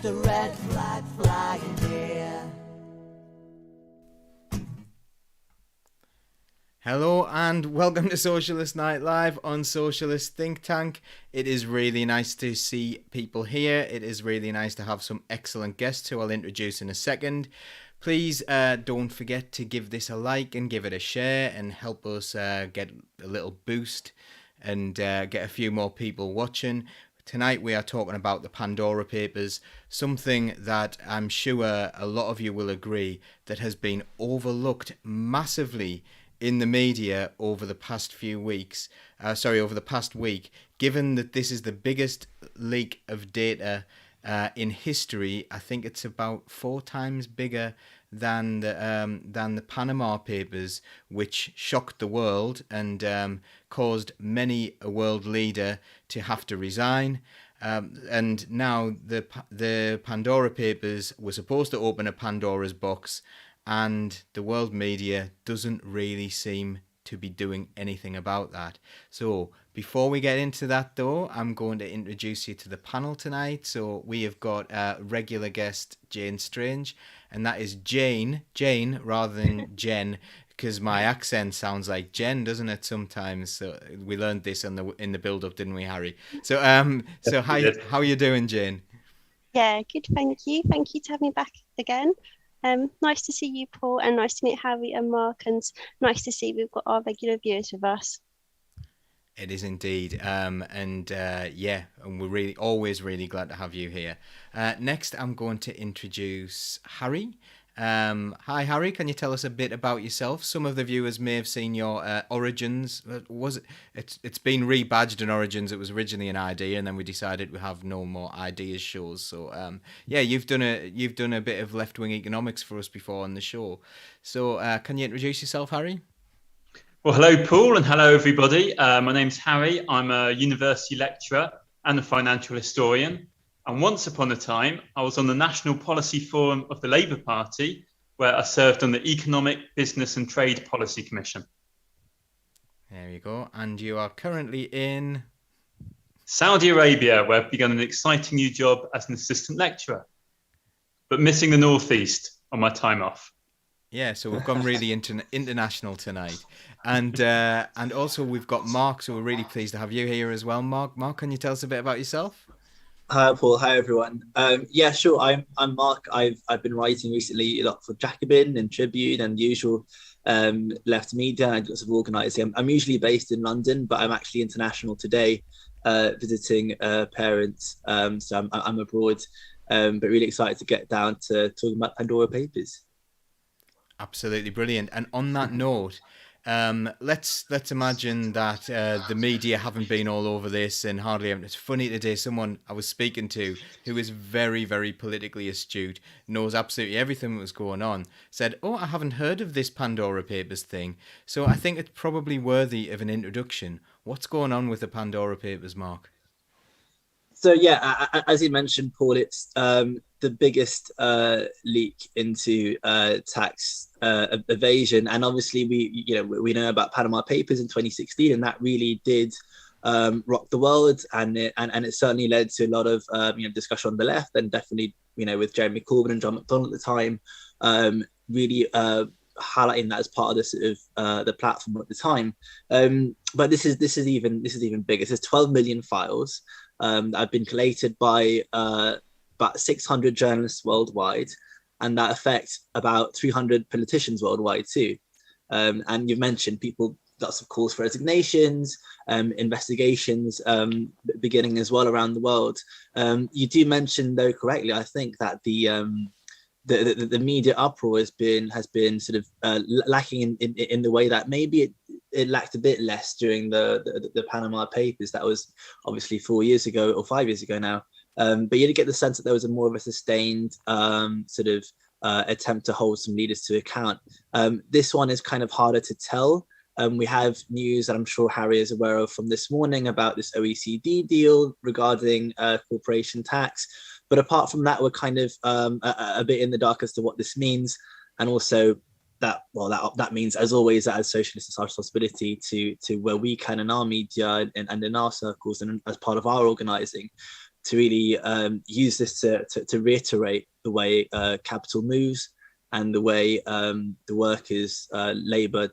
the red flag flying here. Hello and welcome to Socialist Night Live on Socialist Think Tank. It is really nice to see people here. It is really nice to have some excellent guests who I'll introduce in a second. Please don't forget to give this a like and give it a share and help us get a little boost and get a few more people watching. Tonight we are talking about the Pandora Papers, something that I'm sure a lot of you will agree that has been overlooked massively in the media over the past over the past week, given that this is the biggest leak of data in history. I think it's about 4 times bigger than the Panama Papers, which shocked the world and caused many a world leader to have to resign. And now the Pandora Papers were supposed to open a Pandora's box, and the world media doesn't really seem to be doing anything about that. So before we get into that though, I'm going to introduce you to the panel tonight. So we have got regular guest Jayne Strange, and that is Jane rather than Jen, because my accent sounds like Jen, doesn't it, sometimes? So we learned this in the build-up, didn't we, Harry? So how are you doing, Jane? Yeah, good, thank you. Thank you to have me back again. Nice to see you, Paul, and nice to meet Harry and Mark, and nice to see we've got our regular viewers with us. It is indeed, and we're always really glad to have you here. Next, I'm going to introduce Harry. Hi, Harry. Can you tell us a bit about yourself? Some of the viewers may have seen your Origins. It's been rebadged in Origins. It was originally an idea, and then we decided we have no more ideas shows. So you've done a bit of left-wing economics for us before on the show. So can you introduce yourself, Harry? Well, hello, Paul, and hello, everybody. My name's Harry. I'm a university lecturer and a financial historian. And once upon a time, I was on the National Policy Forum of the Labour Party, where I served on the Economic, Business and Trade Policy Commission. There you go. And you are currently in Saudi Arabia, where I've begun an exciting new job as an assistant lecturer, but missing the Northeast on my time off. Yeah, so we've gone really international tonight. And also we've got Mark, so we're really pleased to have you here as well. Mark, can you tell us a bit about yourself? Hi, Paul. Hi, everyone. Yeah, sure. I'm Mark. I've been writing recently a lot for Jacobin and Tribune and the usual left media. I do lots of organising. I'm usually based in London, but I'm actually international today, visiting parents. So I'm abroad, but really excited to get down to talking about Pandora Papers. Absolutely brilliant. And on that note, let's imagine that the media haven't been all over this and hardly ever. It's funny today, someone I was speaking to who is very, very politically astute, knows absolutely everything that was going on, said, I haven't heard of this Pandora Papers thing. So I think it's probably worthy of an introduction. What's going on with the Pandora Papers, Mark? So yeah, as you mentioned, Paul, it's the biggest leak into tax evasion, and obviously we know about Panama Papers in 2016, and that really did rock the world, and it certainly led to a lot of discussion on the left, and definitely with Jeremy Corbyn and John McDonnell at the time, really highlighting that as part of the sort of the platform at the time. But this is even bigger. There's 12 million files that have been collated by about 600 journalists worldwide, and that affect about 300 politicians worldwide too. And you've mentioned lots of calls for resignations, investigations beginning as well around the world. You do mention, though, correctly, I think that the media uproar has been sort of lacking in the way that maybe it lacked a bit less during the Panama Papers. That was obviously 4 years ago or 5 years ago now. But you did get the sense that there was a more of a sustained sort of attempt to hold some leaders to account. This one is kind of harder to tell. We have news that I'm sure Harry is aware of from this morning about this OECD deal regarding corporation tax. But apart from that, we're kind of a bit in the dark as to what this means. And also that means, as always, that as socialists, it's our responsibility to where we can in our media and in our circles and as part of our organising, really use this to reiterate the way capital moves and the way the workers' labour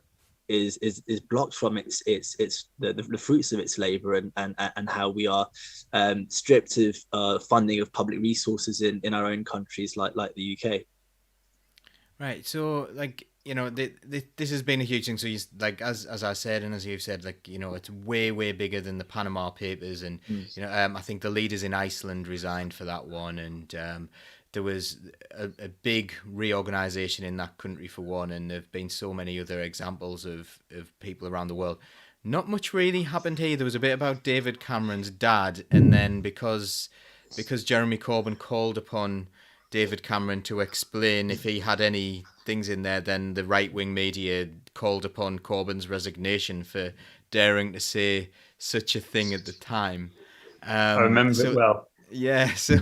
is blocked from the fruits of its labour, and how we are stripped of funding of public resources in our own countries like the UK. Right. So, like, this has been a huge thing. So, like, as I said, and as you've said, like, it's way, way bigger than the Panama Papers. And, I think the leaders in Iceland resigned for that one. And there was a big reorganization in that country for one. And there have been so many other examples of people around the world. Not much really happened here. There was a bit about David Cameron's dad. And then because Jeremy Corbyn called upon David Cameron to explain if he had any things in there, then the right-wing media called upon Corbyn's resignation for daring to say such a thing at the time. I remember it well. Yeah, so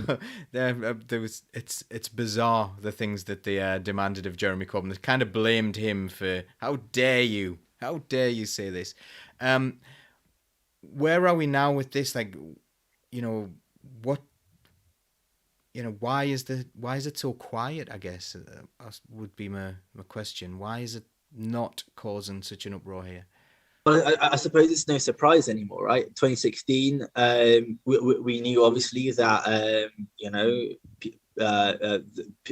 there was. It's bizarre the things that they demanded of Jeremy Corbyn. They kind of blamed him for how dare you say this. Where are we now with this? Like, what? Why is it so quiet? I guess would be my question. Why is it not causing such an uproar here? Well, I suppose it's no surprise anymore, right? 2016, we knew obviously that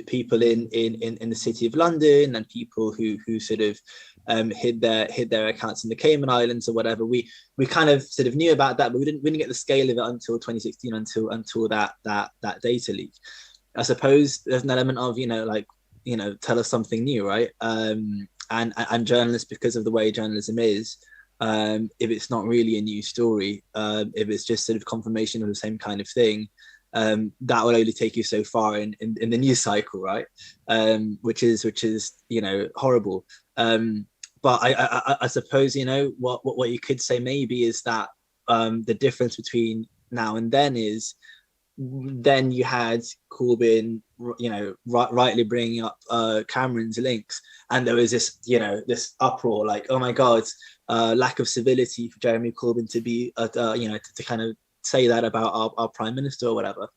people in the city of London and people who sort of hid their accounts in the Cayman Islands or whatever. We kind of sort of knew about that, but we didn't get the scale of it until 2016, until that data leak. I suppose there's an element of tell us something new, right? And journalists, because of the way journalism is, if it's not really a new story, if it's just sort of confirmation of the same kind of thing, that will only take you so far in the news cycle, right? Which is horrible. But I suppose what you could say maybe is that the difference between now and then is then you had Corbyn, rightly bringing up Cameron's links, and there was this uproar, like, oh my God, lack of civility for Jeremy Corbyn to be, to kind of say that about our prime minister or whatever.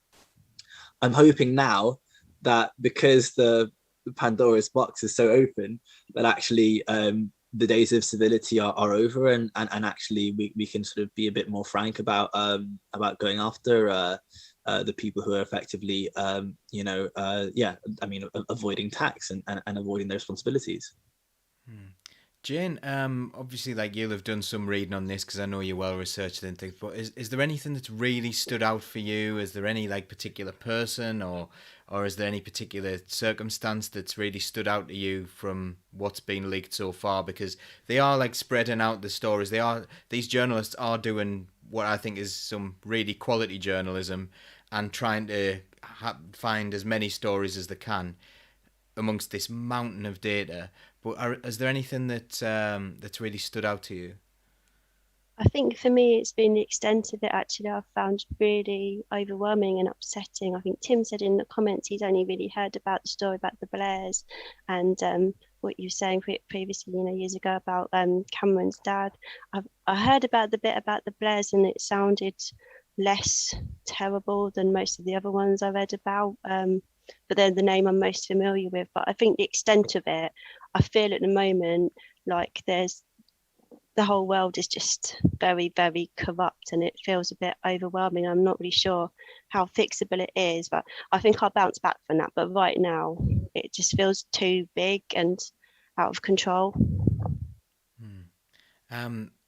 I'm hoping now that because the Pandora's box is so open, that actually the days of civility are over, and actually we can sort of be a bit more frank about going after the people who are effectively avoiding tax and avoiding their responsibilities. Jayne, obviously, like, you'll have done some reading on this because I know you're well researched and things, but is there anything that's really stood out for you? Is there any particular person or is there any particular circumstance that's really stood out to you from what's been leaked so far? Because they are spreading out the stories. These journalists are doing what I think is some really quality journalism and trying to find as many stories as they can amongst this mountain of data. But is there anything that's really stood out to you? I think for me, it's been the extent of it. Actually, I've found really overwhelming and upsetting. I think Tim said in the comments he's only really heard about the story about the Blairs and what you were saying previously, years ago about Cameron's dad. I heard about the bit about the Blairs, and it sounded less terrible than most of the other ones I read about. But they're the name I'm most familiar with. But I think the extent of it, I feel at the moment like the whole world is just very, very corrupt, and it feels a bit overwhelming. I'm not really sure how fixable it is, but I think I'll bounce back from that. But right now, it just feels too big and out of control.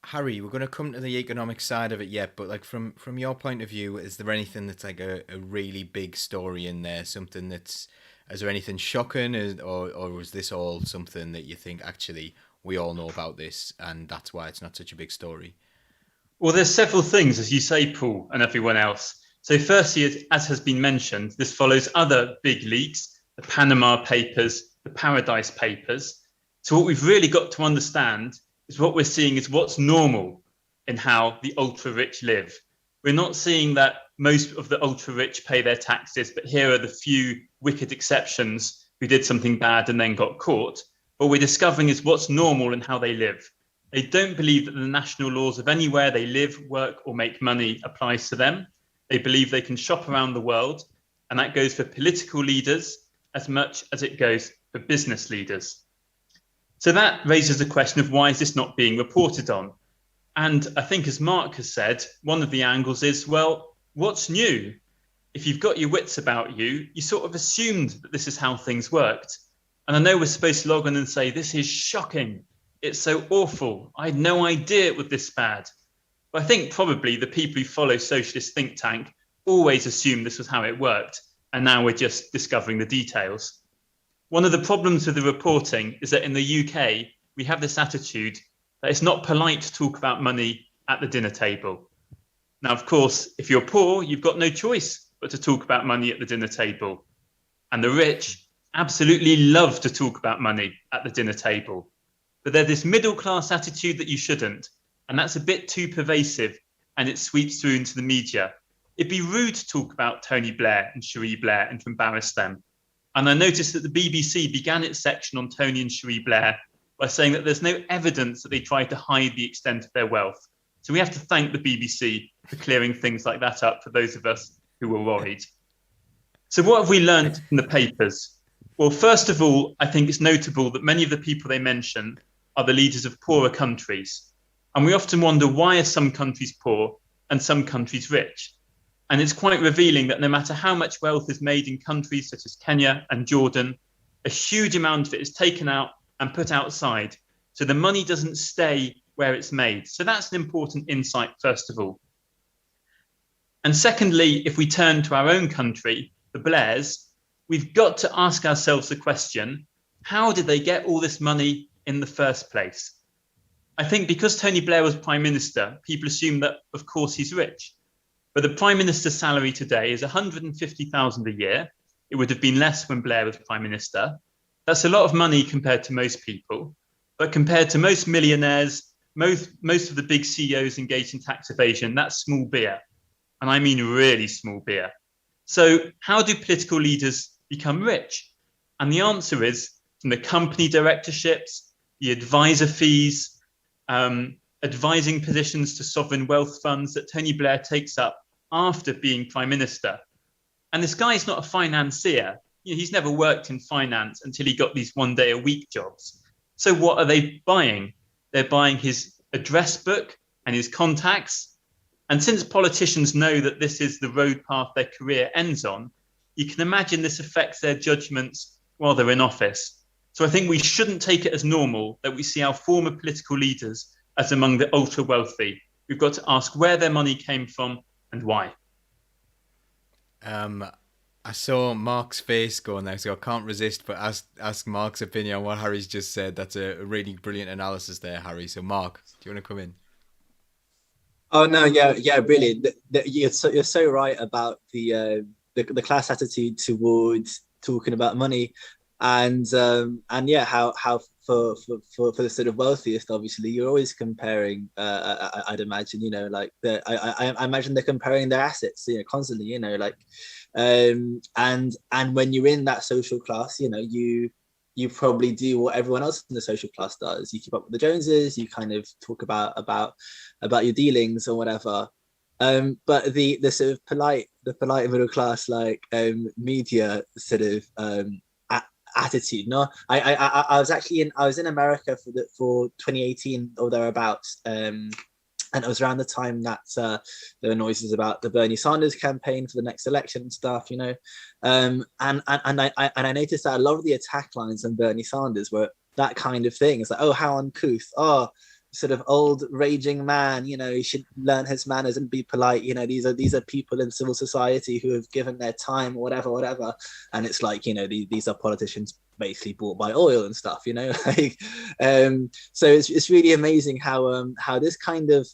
Harry, we're going to come to the economic side of it yet, but from your point of view, is there anything that's a really big story in there? Something is there anything shocking, or was this all something that you think actually we all know about this and that's why it's not such a big story? Well, there's several things, as you say, Paul, and everyone else. So firstly, as has been mentioned, this follows other big leaks, the Panama Papers, the Paradise Papers. So what we've really got to understand is what we're seeing is what's normal in how the ultra-rich live. We're not seeing that most of the ultra-rich pay their taxes, but here are the few wicked exceptions who did something bad and then got caught. What we're discovering is what's normal in how they live. They don't believe that the national laws of anywhere they live, work, or make money applies to them. They believe they can shop around the world, and that goes for political leaders as much as it goes for business leaders. So that raises the question of why is this not being reported on? And I think, as Mark has said, one of the angles is, well, what's new? If you've got your wits about you, you sort of assumed that this is how things worked. And I know we're supposed to log on and say, this is shocking. It's so awful. I had no idea it was this bad. But I think probably the people who follow Socialist think tank always assumed this was how it worked. And now we're just discovering the details. One of the problems with the reporting is that in the UK, we have this attitude that it's not polite to talk about money at the dinner table. Now, of course, if you're poor, you've got no choice but to talk about money at the dinner table. And the rich absolutely love to talk about money at the dinner table. But there's this middle class attitude that you shouldn't. And that's a bit too pervasive, and it sweeps through into the media. It'd be rude to talk about Tony Blair and Cherie Blair and to embarrass them. And I noticed that the BBC began its section on Tony and Cherie Blair by saying that there's no evidence that they tried to hide the extent of their wealth. So we have to thank the BBC for clearing things like that up for those of us who were worried. So what have we learned from the papers? Well, first of all, I think it's notable that many of the people they mention are the leaders of poorer countries. And we often wonder, why are some countries poor and some countries rich? And it's quite revealing that no matter how much wealth is made in countries such as Kenya and Jordan, a huge amount of it is taken out and put outside. So the money doesn't stay where it's made. So that's an important insight, first of all. And secondly, if we turn to our own country, the Blairs, we've got to ask ourselves the question, how did they get all this money in the first place? I think because Tony Blair was Prime Minister, people assume that, of course, he's rich. But the Prime Minister's salary today is $150,000 a year. It would have been less when Blair was Prime Minister. That's a lot of money compared to most people. But compared to most millionaires, most of the big CEOs engaged in tax evasion, that's small beer. And I mean really small beer. So how do political leaders become rich? And the answer is from the company directorships, the advisor fees, advising positions to sovereign wealth funds that Tony Blair takes up after being Prime Minister. And this guy's not a financier. He's never worked in finance until he got these one-day-a-week jobs. So what are they buying? They're buying his address book and his contacts. And since politicians know that this is the road path their career ends on, you can imagine this affects their judgments while they're in office. So I think we shouldn't take it as normal that we see our former political leaders as among the ultra-wealthy. We've got to ask where their money came from and why. I saw Mark's face going there, so I can't resist but ask Mark's opinion on what Harry's just said. That's a really brilliant analysis there, Harry. So Mark, do you want to come in? Oh no, yeah, brilliant. You're so right about the class attitude towards talking about money, and yeah, how for the sort of wealthiest, obviously, you're always comparing. I'd imagine, like I imagine they're comparing their assets, constantly, like, and when you're in that social class, you probably do what everyone else in the social class does. You keep up with the Joneses. You kind of talk about your dealings or whatever. But the sort of polite middle class, like media sort of attitude. No, I was in America for 2018 or thereabouts. And it was around the time that there were noises about the Bernie Sanders campaign for the next election and stuff, and I noticed that a lot of the attack lines on Bernie Sanders were that kind of thing. It's like, oh, how uncouth! Oh, sort of old raging man. He should learn his manners and be polite. These are people in civil society who have given their time, whatever. And it's like, these are politicians basically bought by oil and stuff. Like, so it's really amazing how this kind of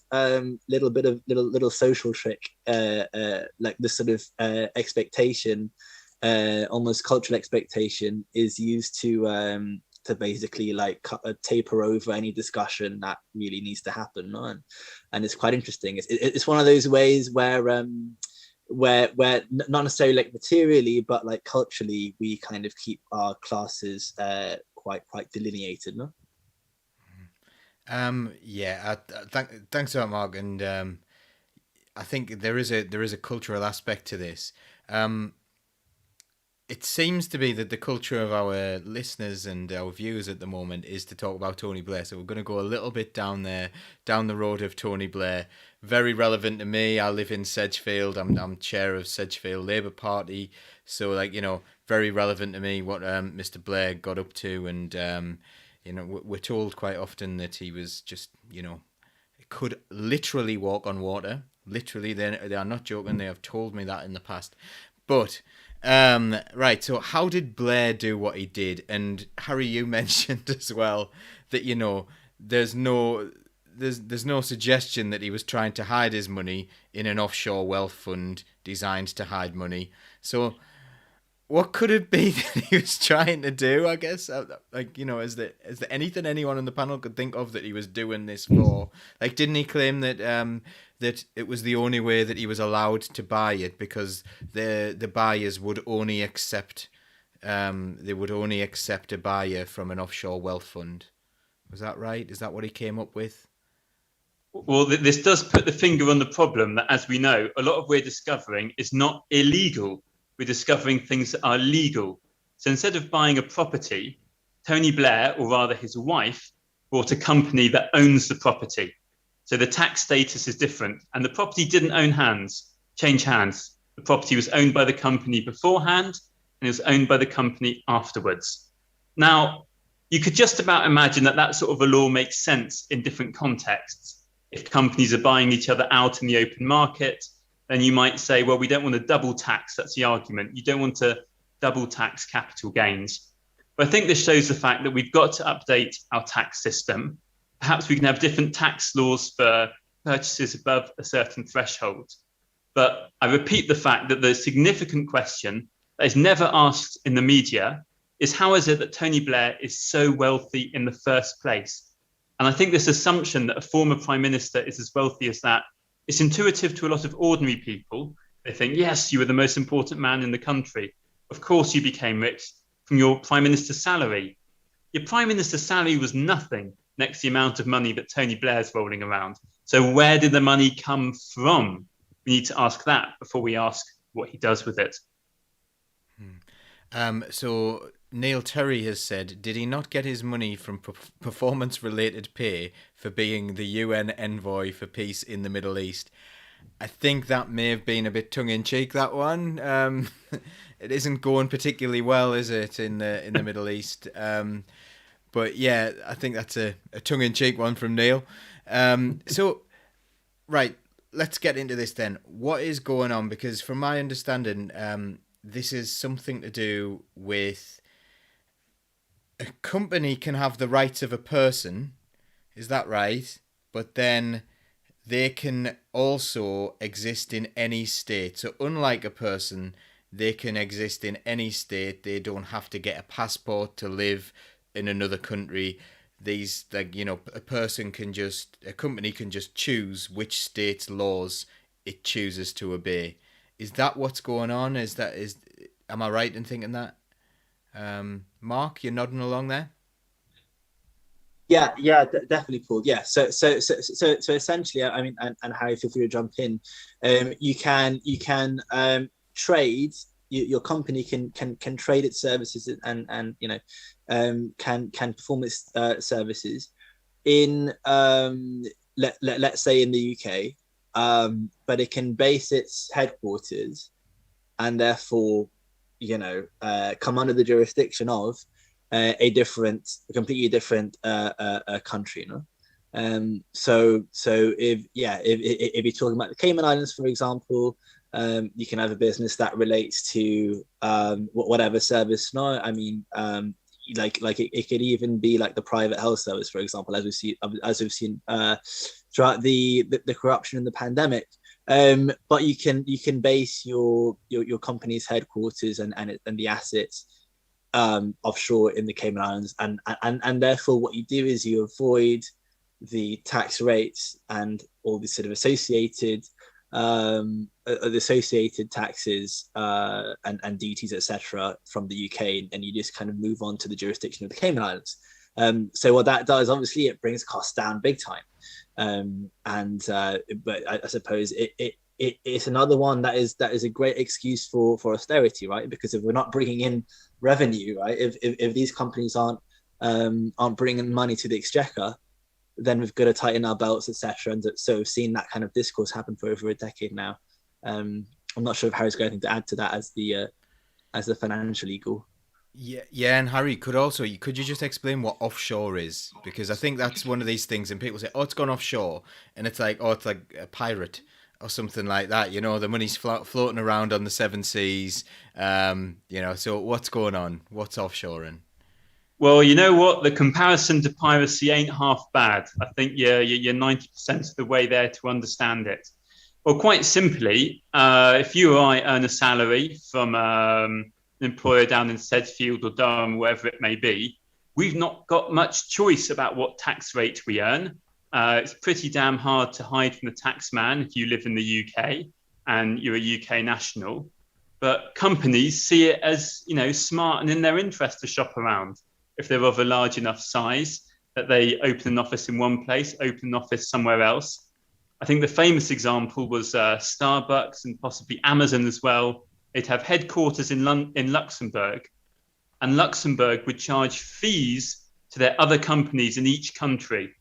little bit of little social trick, like this sort of expectation, almost cultural expectation, is used to basically like taper over any discussion that really needs to happen, no? And it's quite interesting. It's one of those ways where not necessarily like materially, but like culturally, we kind of keep our classes quite delineated, no? Yeah. Thanks for that, Mark. And I think there is a cultural aspect to this. It seems to be that the culture of our listeners and our viewers at the moment is to talk about Tony Blair. So we're going to go a little bit down the road of Tony Blair. Very relevant to me. I live in Sedgefield. I'm chair of Sedgefield Labour Party. So, like, very relevant to me what Mr. Blair got up to. And, we're told quite often that he was just, could literally walk on water. Literally, they are not joking. They have told me that in the past. But... right, so how did Blair do what he did? And Harry, you mentioned as well that there's no suggestion that he was trying to hide his money in an offshore wealth fund designed to hide money. So what could it be that he was trying to do? I guess, is there anything anyone on the panel could think of that he was doing this for? Like, didn't he claim that that it was the only way that he was allowed to buy it because the buyers would only accept a buyer from an offshore wealth fund? Was that right? Is that what he came up with? Well, this does put the finger on the problem that, as we know, a lot of we're discovering is not illegal. We're discovering things that are legal. So instead of buying a property, Tony Blair, or rather his wife, bought a company that owns the property. So the tax status is different, and the property didn't change hands. The property was owned by the company beforehand, and it was owned by the company afterwards. Now, you could just about imagine that sort of a law makes sense in different contexts. If companies are buying each other out in the open market, then you might say, well, we don't want to double tax. That's the argument. You don't want to double tax capital gains. But I think this shows the fact that we've got to update our tax system. Perhaps we can have different tax laws for purchases above a certain threshold. But I repeat the fact that the significant question that is never asked in the media is, how is it that Tony Blair is so wealthy in the first place? And I think this assumption that a former prime minister is as wealthy as that, it's intuitive to a lot of ordinary people. They think, yes, you were the most important man in the country. Of course you became rich from your prime minister's salary. Your prime minister's salary was nothing next to the amount of money that Tony Blair's rolling around. So where did the money come from? We need to ask that before we ask what he does with it. So Neil Terry has said, did he not get his money from performance-related pay for being the UN envoy for peace in the Middle East? I think that may have been a bit tongue-in-cheek, that one. It isn't going particularly well, is it, in the Middle East? But yeah, I think that's a tongue-in-cheek one from Neil. So, right, let's get into this then. What is going on? Because from my understanding, this is something to do with a company can have the rights of a person. Is that right? But then they can also exist in any state. So unlike a person, they can exist in any state. They don't have to get a passport to live in another country. These, a company can just choose which state's laws it chooses to obey. Is that what's going on? Am I right in thinking that? Mark, you're nodding along there. Yeah, definitely, Paul. Yeah, so essentially, I mean, and Harry, feel free to jump in. You can trade. Your company can trade its services and can perform its services in let's say in the UK, but it can base its headquarters and therefore come under the jurisdiction of a completely different country, so if you're talking about the Cayman Islands, for example, you can have a business that relates to whatever service. No, I mean, it could even be like the private health service, for example, as we've seen throughout the corruption in the pandemic. But you can base your company's headquarters and the assets offshore in the Cayman Islands, and therefore what you do is you avoid the tax rates and all the sort of associated taxes and duties, etc., from the UK, and you just kind of move on to the jurisdiction of the Cayman Islands. So what that does, obviously, it brings costs down big time. But I suppose it's another one that is a great excuse for austerity, right? Because if we're not bringing in revenue, right, if these companies aren't bringing money to the exchequer, then we've got to tighten our belts, etc. And so we've seen that kind of discourse happen for over a decade now. I'm not sure if Harry's got anything to add to that as the financial eagle. Yeah, and Harry, could you just explain what offshore is? Because I think that's one of these things, and people say, "Oh, it's gone offshore," and it's like, "Oh, it's like a pirate or something like that." You know, the money's floating around on the seven seas. You know, so what's going on? What's offshoring? Well, you know what? The comparison to piracy ain't half bad. I think you're 90% of the way there to understand it. Well, quite simply, if you or I earn a salary from an employer down in Sedgefield or Durham, wherever it may be, we've not got much choice about what tax rate we earn. It's pretty damn hard to hide from the tax man if you live in the UK and you're a UK national. But companies see it as, you know, smart and in their interest to shop around. If they're of a large enough size that they open an office in one place, open an office somewhere else. I think the famous example was Starbucks and possibly Amazon as well. They'd have headquarters in Luxembourg, and Luxembourg would charge fees to their other companies in each country.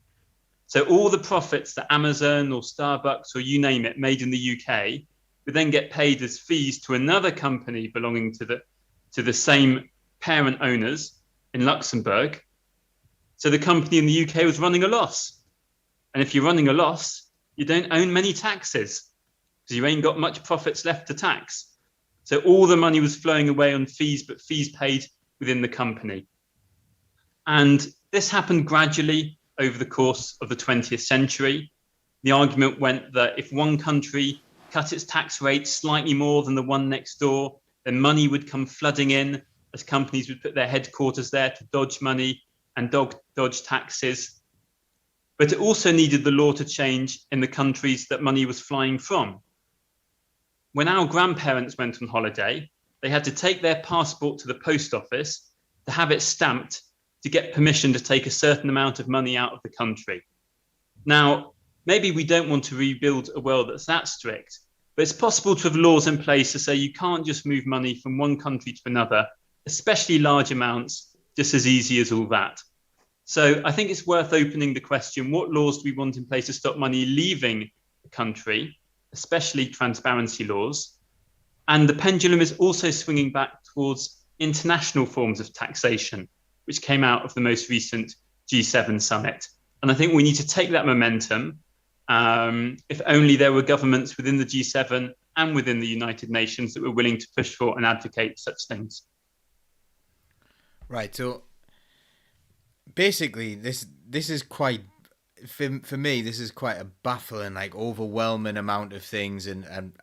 So all the profits that Amazon or Starbucks or you name it made in the UK would then get paid as fees to another company belonging to the same parent owners in Luxembourg. So the company in the UK was running a loss. And if you're running a loss, you don't own many taxes because you ain't got much profits left to tax. So all the money was flowing away on fees, but fees paid within the company. And this happened gradually over the course of the 20th century. The argument went that if one country cut its tax rate slightly more than the one next door, then money would come flooding in as companies would put their headquarters there to dodge money and dodge taxes. But it also needed the law to change in the countries that money was flying from. When our grandparents went on holiday, they had to take their passport to the post office to have it stamped to get permission to take a certain amount of money out of the country. Now, maybe we don't want to rebuild a world that's that strict, but it's possible to have laws in place to say you can't just move money from one country to another, especially large amounts, just as easy as all that. So I think it's worth opening the question, what laws do we want in place to stop money leaving the country, especially transparency laws? And the pendulum is also swinging back towards international forms of taxation, which came out of the most recent G7 summit. And I think we need to take that momentum. If only there were governments within the G7 and within the United Nations that were willing to push for and advocate such things. Right. So basically, this is quite, for me, this is quite a baffling, like overwhelming amount of things, and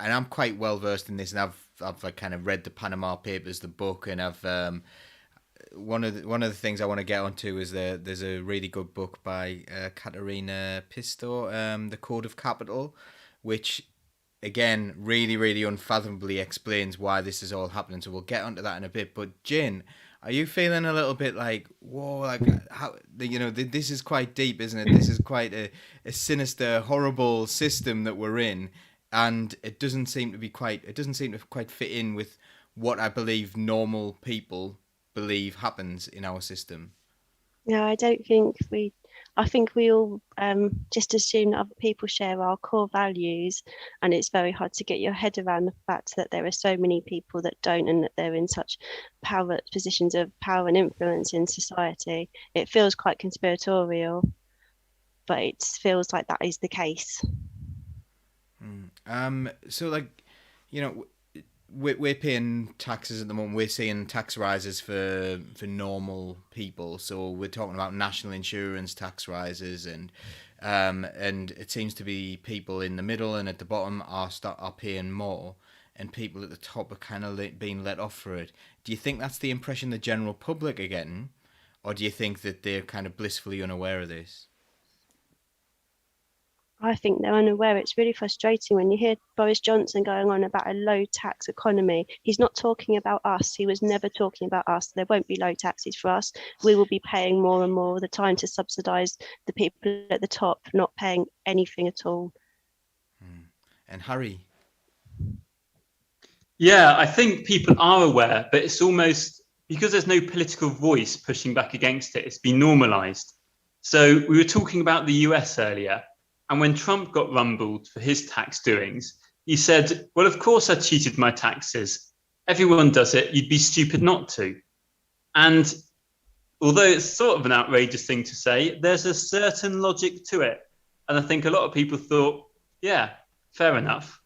I'm quite well versed in this, and I've like kind of read the Panama Papers, the book, and I've one of the things I want to get onto is there's a really good book by Caterina Pisto, The Code of Capital, which again really, really unfathomably explains why this is all happening. So we'll get onto that in a bit. But Jayne, are you feeling a little bit like, whoa, like how, you know, this is quite deep, isn't it? This is quite a sinister, horrible system that we're in, and it doesn't seem to quite fit in with what I believe normal people believe happens in our system. No, I don't think I think we all just assume that other people share our core values, and it's very hard to get your head around the fact that there are so many people that don't, and that they're in such positions of power and influence in society. It feels quite conspiratorial, but it feels like that is the case. So like, you know, we're paying taxes at the moment. We're seeing tax rises for normal people. So we're talking about national insurance tax rises, and it seems to be people in the middle and at the bottom are paying more, and people at the top are kind of being let off for it. Do you think that's the impression the general public are getting, or do you think that they're kind of blissfully unaware of this? I think they're unaware. It's really frustrating when you hear Boris Johnson going on about a low tax economy. He's not talking about us. He was never talking about us. There won't be low taxes for us. We will be paying more and more of the time to subsidise the people at the top, not paying anything at all. And Harry? Yeah, I think people are aware, but it's almost because there's no political voice pushing back against it, it's been normalized. So we were talking about the US earlier, and when Trump got rumbled for his tax doings, he said, well, of course I cheated my taxes. Everyone does it. You'd be stupid not to. And although it's sort of an outrageous thing to say, there's a certain logic to it. And I think a lot of people thought, yeah, fair enough.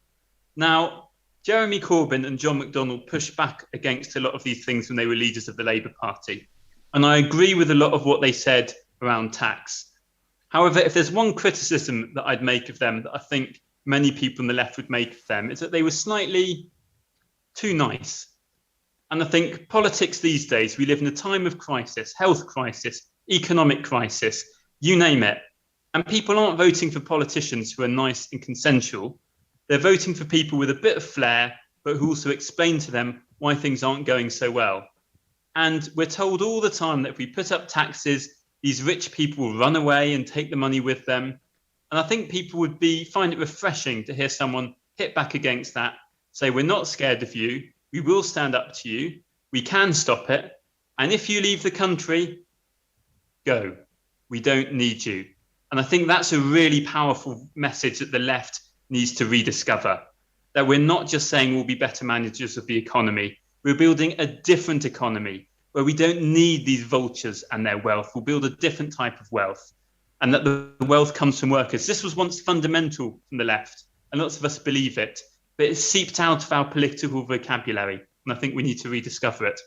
Now, Jeremy Corbyn and John McDonnell pushed back against a lot of these things when they were leaders of the Labour Party. And I agree with a lot of what they said around tax. However, if there's one criticism that I'd make of them that I think many people on the left would make of them, is that they were slightly too nice. And I think politics these days, we live in a time of crisis, health crisis, economic crisis, you name it. And people aren't voting for politicians who are nice and consensual. They're voting for people with a bit of flair, but who also explain to them why things aren't going so well. And we're told all the time that if we put up taxes, these rich people will run away and take the money with them. And I think people would find it refreshing to hear someone hit back against that, say, we're not scared of you, we will stand up to you, we can stop it, and if you leave the country, go. We don't need you. And I think that's a really powerful message that the left needs to rediscover, that we're not just saying we'll be better managers of the economy, we're building a different economy where we don't need these vultures and their wealth. We'll build a different type of wealth, and that the wealth comes from workers. This was once fundamental from the left, and lots of us believe it, but it's seeped out of our political vocabulary, and I think we need to rediscover it.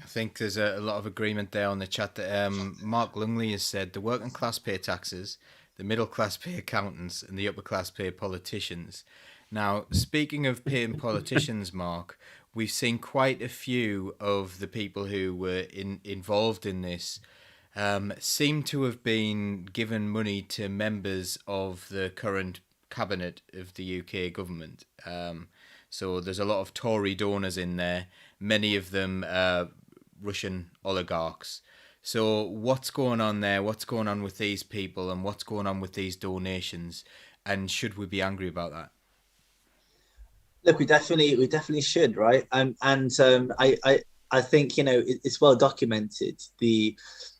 I think there's a lot of agreement there on the chat. That Mark Lungley has said the working class pay taxes, the middle class pay accountants, and the upper class pay politicians. Now, speaking of paying politicians, Mark, we've seen quite a few of the people who were involved in this seem to have been given money to members of the current cabinet of the UK government. So there's a lot of Tory donors in there, many of them Russian oligarchs. So what's going on there? What's going on with these people, and what's going on with these donations? And should we be angry about that? Look, we definitely should, right? And I think it's well documented, the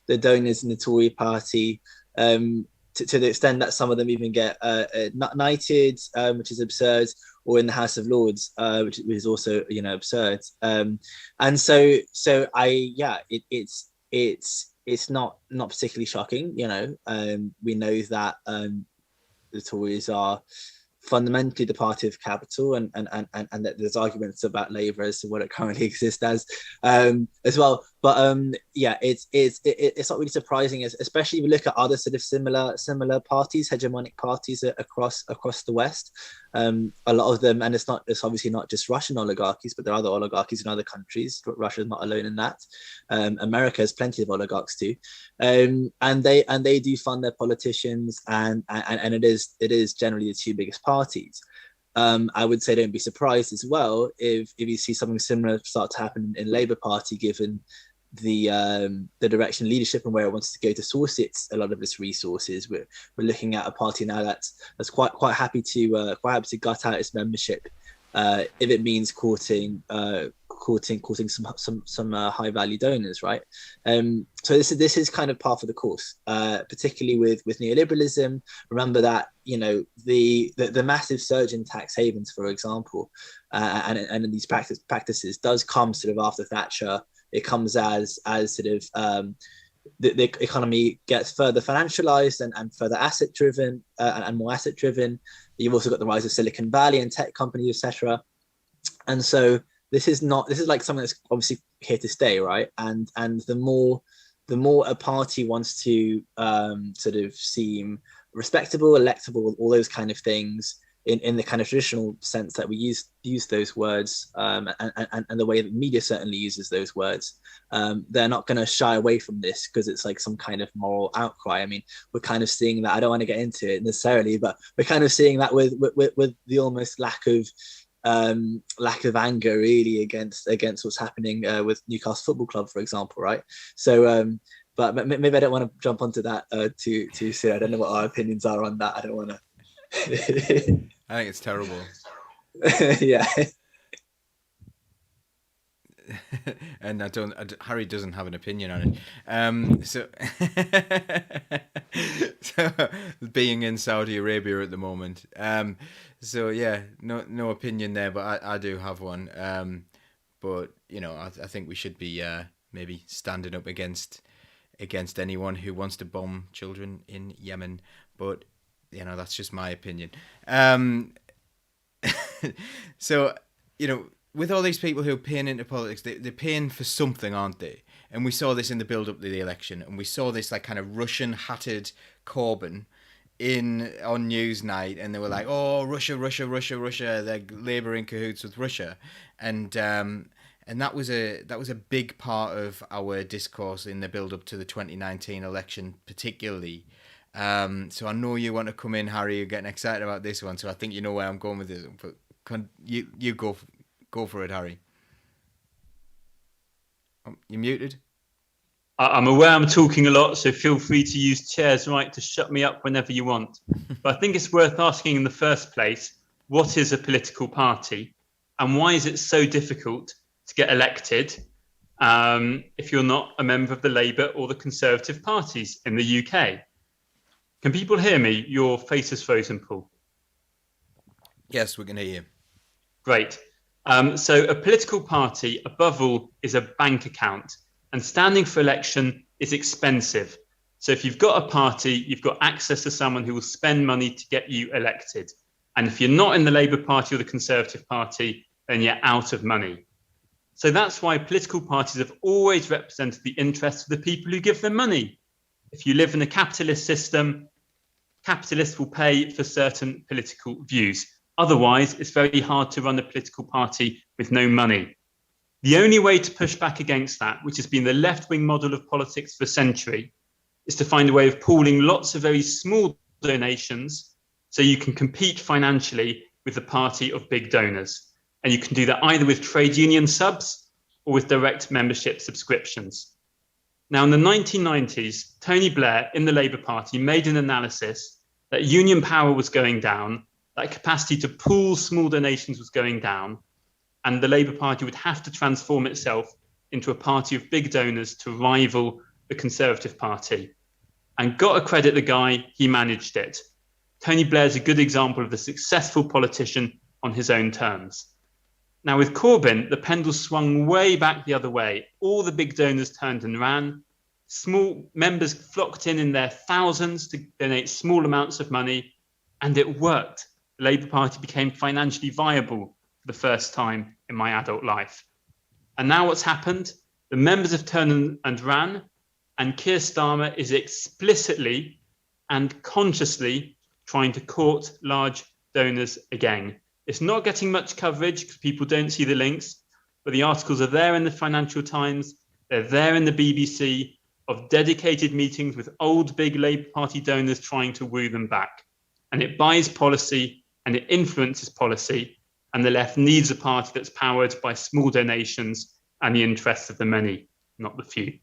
donors in the Tory party, to the extent that some of them even get knighted, which is absurd, or in the House of Lords, which is also absurd. And it's not particularly shocking. We know that the Tories are fundamentally the party of capital, and that there's arguments about Labour as to what it currently exists as well. But it's not really surprising, especially if you look at other sort of similar parties, hegemonic parties across the West. A lot of them, and it's obviously not just Russian oligarchies, but there are other oligarchies in other countries. Russia's not alone in that. America has plenty of oligarchs too, and they do fund their politicians, and it is generally the two biggest parties. I would say don't be surprised as well if you see something similar start to happen in Labour Party, given the direction leadership and where it wants to go to source a lot of its resources. We're looking at a party now that's quite happy to gut out its membership if it means courting some high value donors, right? So this is kind of par for the course, particularly with neoliberalism. Remember that the massive surge in tax havens, for example, and in these practices does come sort of after Thatcher. It comes as sort of the economy gets further financialized and further asset driven and more asset driven. You've also got the rise of Silicon Valley and tech companies, etc. And so this is like something that's obviously here to stay, right? And the more a party wants to sort of seem respectable, electable, all those kind of things, in the kind of traditional sense that we use those words, and the way that media certainly uses those words, they're not going to shy away from this because it's like some kind of moral outcry. I mean, we're kind of seeing that. I don't want to get into it necessarily, but we're kind of seeing that with the almost lack of anger really against what's happening with Newcastle Football Club, for example, right? So but maybe I don't want to jump onto that too soon. I don't know what our opinions are on that. I don't want to I think it's terrible. Yeah. And Harry doesn't have an opinion on it. So being in Saudi Arabia at the moment. So yeah, no opinion there, but I do have one. But you know, I think we should be maybe standing up against anyone who wants to bomb children in Yemen. But you know, that's just my opinion. So you know, with all these people who are paying into politics, they're paying for something, aren't they? And we saw this in the build-up to the election, and we saw this like kind of Russian-hatted Corbyn on Newsnight, and they were like, "Oh, Russia, Russia, Russia, Russia! They're Labour in cahoots with Russia," and that was a big part of our discourse in the build-up to the 2019 election, particularly. So I know you want to come in, Harry. You're getting excited about this one, so I think you know where I'm going with this. But you go. Go for it, Harry. You're muted. I'm aware I'm talking a lot, so feel free to use Chair's right to shut me up whenever you want. But I think it's worth asking in the first place, what is a political party? And why is it so difficult to get elected if you're not a member of the Labour or the Conservative parties in the UK? Can people hear me? Your face is frozen, Paul. Yes, we can hear you. Great. So a political party, above all, is a bank account, and standing for election is expensive. So if you've got a party, you've got access to someone who will spend money to get you elected. And if you're not in the Labour Party or the Conservative Party, then you're out of money. So that's why political parties have always represented the interests of the people who give them money. If you live in a capitalist system, capitalists will pay for certain political views. Otherwise, it's very hard to run a political party with no money. The only way to push back against that, which has been the left-wing model of politics for a century, is to find a way of pooling lots of very small donations so you can compete financially with the party of big donors. And you can do that either with trade union subs or with direct membership subscriptions. Now, in the 1990s, Tony Blair in the Labour Party made an analysis that union power was going down, that capacity to pool small donations was going down, and the Labour Party would have to transform itself into a party of big donors to rival the Conservative Party. And got to credit the guy, he managed it. Tony Blair's a good example of a successful politician on his own terms. Now with Corbyn, the pendulum swung way back the other way. All the big donors turned and ran. Small members flocked in their thousands to donate small amounts of money, and it worked. The Labour Party became financially viable for the first time in my adult life. And now what's happened? The members have turned and ran, and Keir Starmer is explicitly and consciously trying to court large donors again. It's not getting much coverage because people don't see the links, but the articles are there in the Financial Times, they're there in the BBC, of dedicated meetings with old big Labour Party donors trying to woo them back. And it buys policy and it influences policy, and the left needs a party that's powered by small donations and the interests of the many, not the few.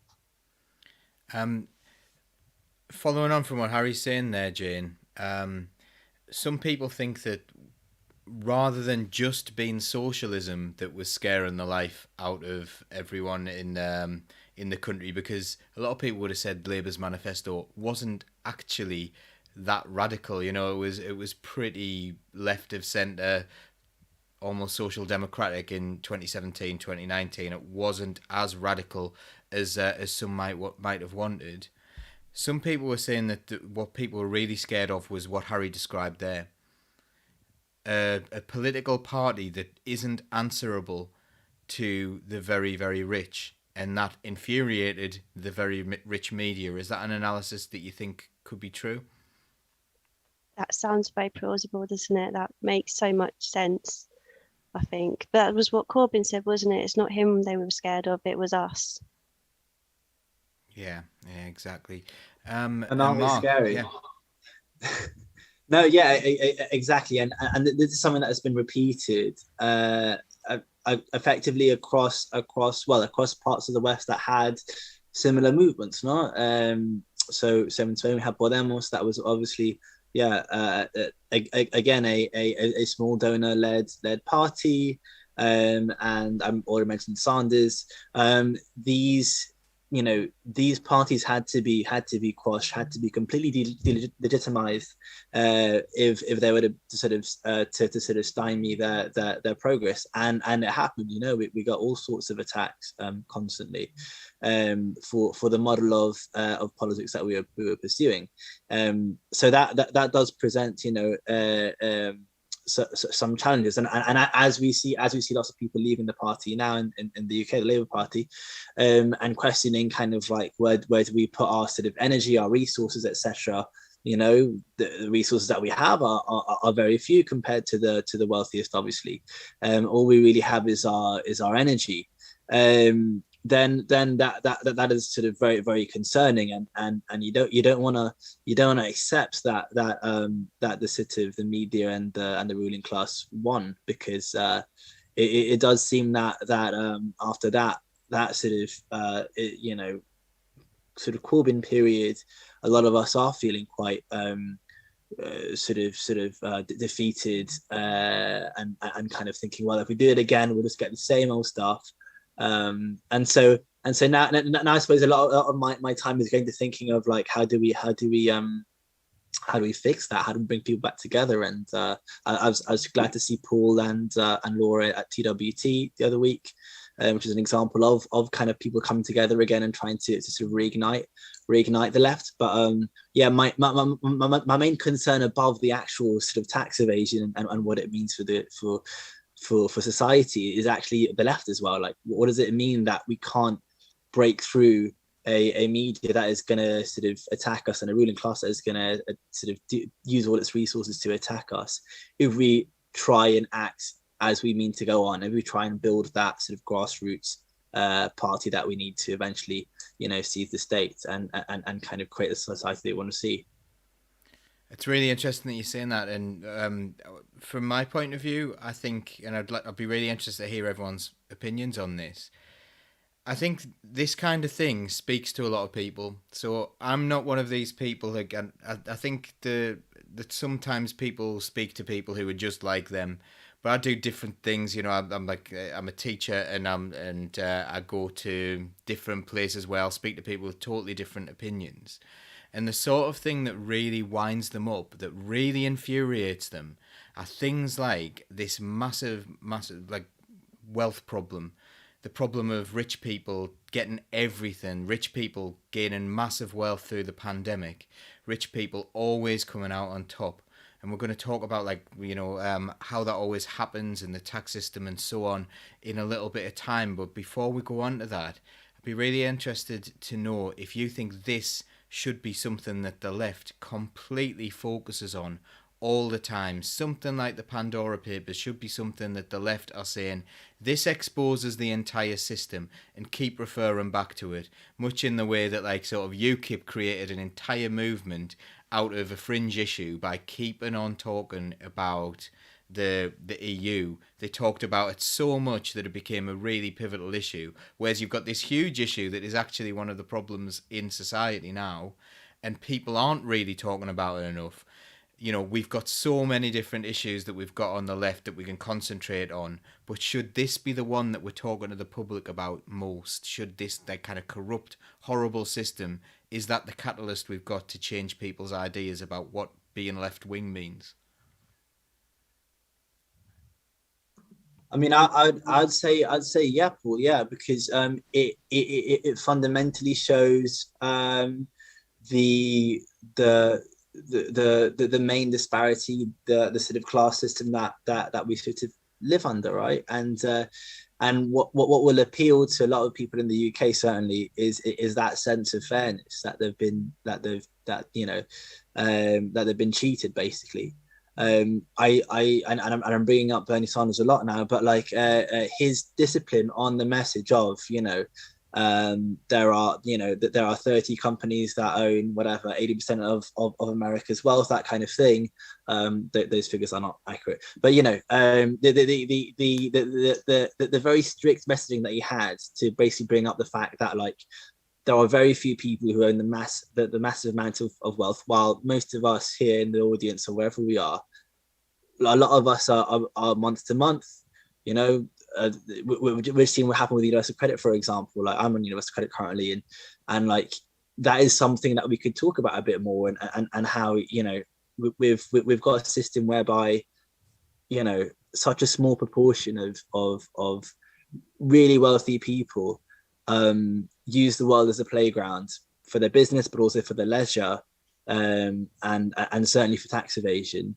Following on from what Harry's saying there, Jane, some people think that rather than just being socialism that was scaring the life out of everyone in the country, because a lot of people would have said Labour's manifesto wasn't actually that radical. You know, it was pretty left of centre, almost social democratic in 2017, 2019. It wasn't as radical as some might have wanted. Some people were saying that what people were really scared of was what Harry described there. A political party that isn't answerable to the very, very rich, and that infuriated the very rich media. Is that an analysis that you think could be true? That sounds very plausible, doesn't it? That makes so much sense, I think. But that was what Corbyn said, wasn't it? It's not him they were scared of, it was us. Yeah, exactly. And aren't we scary? Yeah. No, yeah, exactly. And this is something that has been repeated effectively across parts of the West that had similar movements, no? So in Spain we had Podemos, that was obviously again a small donor led party, and I'm already mentioned Sanders. These parties had to be quashed, had to be completely legitimized, if they were to sort of stymie their progress, and it happened. We got all sorts of attacks constantly, for the model of politics that we were pursuing. So that does present some challenges, and as we see lots of people leaving the party now in the UK, the Labour Party, and questioning kind of like where do we put our sort of energy, our resources, etc. The resources that we have are very few compared to the wealthiest, obviously. All we really have is our energy. Then that is sort of very, very concerning, and you don't want to accept that the sort of the media and the ruling class won, because it does seem that after that sort of sort of Corbyn period, a lot of us are feeling quite defeated, and kind of thinking, well, if we do it again, we'll just get the same old stuff. And so now I suppose a lot of my time is going to thinking of like, how do we fix that? How do we bring people back together? And I was glad to see Paul and Laura at TWT the other week, which is an example of kind of people coming together again and trying to sort of reignite the left. But my main concern above the actual sort of tax evasion and what it means for society is actually the left as well. Like, what does it mean that we can't break through a media that is going to sort of attack us, and a ruling class that is going to sort of use all its resources to attack us, if we try and act as we mean to go on, if we try and build that sort of grassroots party that we need to eventually seize the state and kind of create the society they want to see. It's really interesting that you're saying that, and from my point of view, I think, and I'd be really interested to hear everyone's opinions on this. I think this kind of thing speaks to a lot of people. So I'm not one of these people that I think that sometimes people speak to people who are just like them, but I do different things. I'm a teacher, and I go to different places where I'll speak to people with totally different opinions. And the sort of thing that really winds them up, that really infuriates them, are things like this massive like wealth problem, the problem of rich people getting everything, rich people gaining massive wealth through the pandemic, rich people always coming out on top. And we're going to talk about how that always happens in the tax system and so on in a little bit of time. But before we go on to that, I'd be really interested to know if you think this should be something that the left completely focuses on all the time. Something like the Pandora Papers should be something that the left are saying, this exposes the entire system, and keep referring back to it, much in the way that like sort of UKIP created an entire movement out of a fringe issue by keeping on talking about the EU. They talked about it so much that it became a really pivotal issue, whereas you've got this huge issue that is actually one of the problems in society now, and people aren't really talking about it enough. We've got so many different issues that we've got on the left that we can concentrate on, but should this be the one that we're talking to the public about most? Should this, that kind of corrupt, horrible system, is that the catalyst we've got to change people's ideas about what being left-wing means? I mean, I'd say yeah, Paul, yeah, because it fundamentally shows the main disparity, the sort of class system that we sort of live under, right? And what will appeal to a lot of people in the UK certainly is that sense of fairness, that they've been cheated, basically. I'm bringing up Bernie Sanders a lot now, but like his discipline on the message of there are 30 companies that own whatever 80% of America's wealth, that kind of thing. Those figures are not accurate, but the very strict messaging that he had to basically bring up the fact that like there are very few people who own the massive amount of wealth, while most of us here in the audience or wherever we are, a lot of us are month to month. You know, we're seeing what happened with universal credit, for example. Like, I'm on universal credit currently, and like, that is something that we could talk about a bit more, and how, you know, we've got a system whereby, you know, such a small proportion of really wealthy people use the world as a playground for their business, but also for their leisure, and certainly for tax evasion.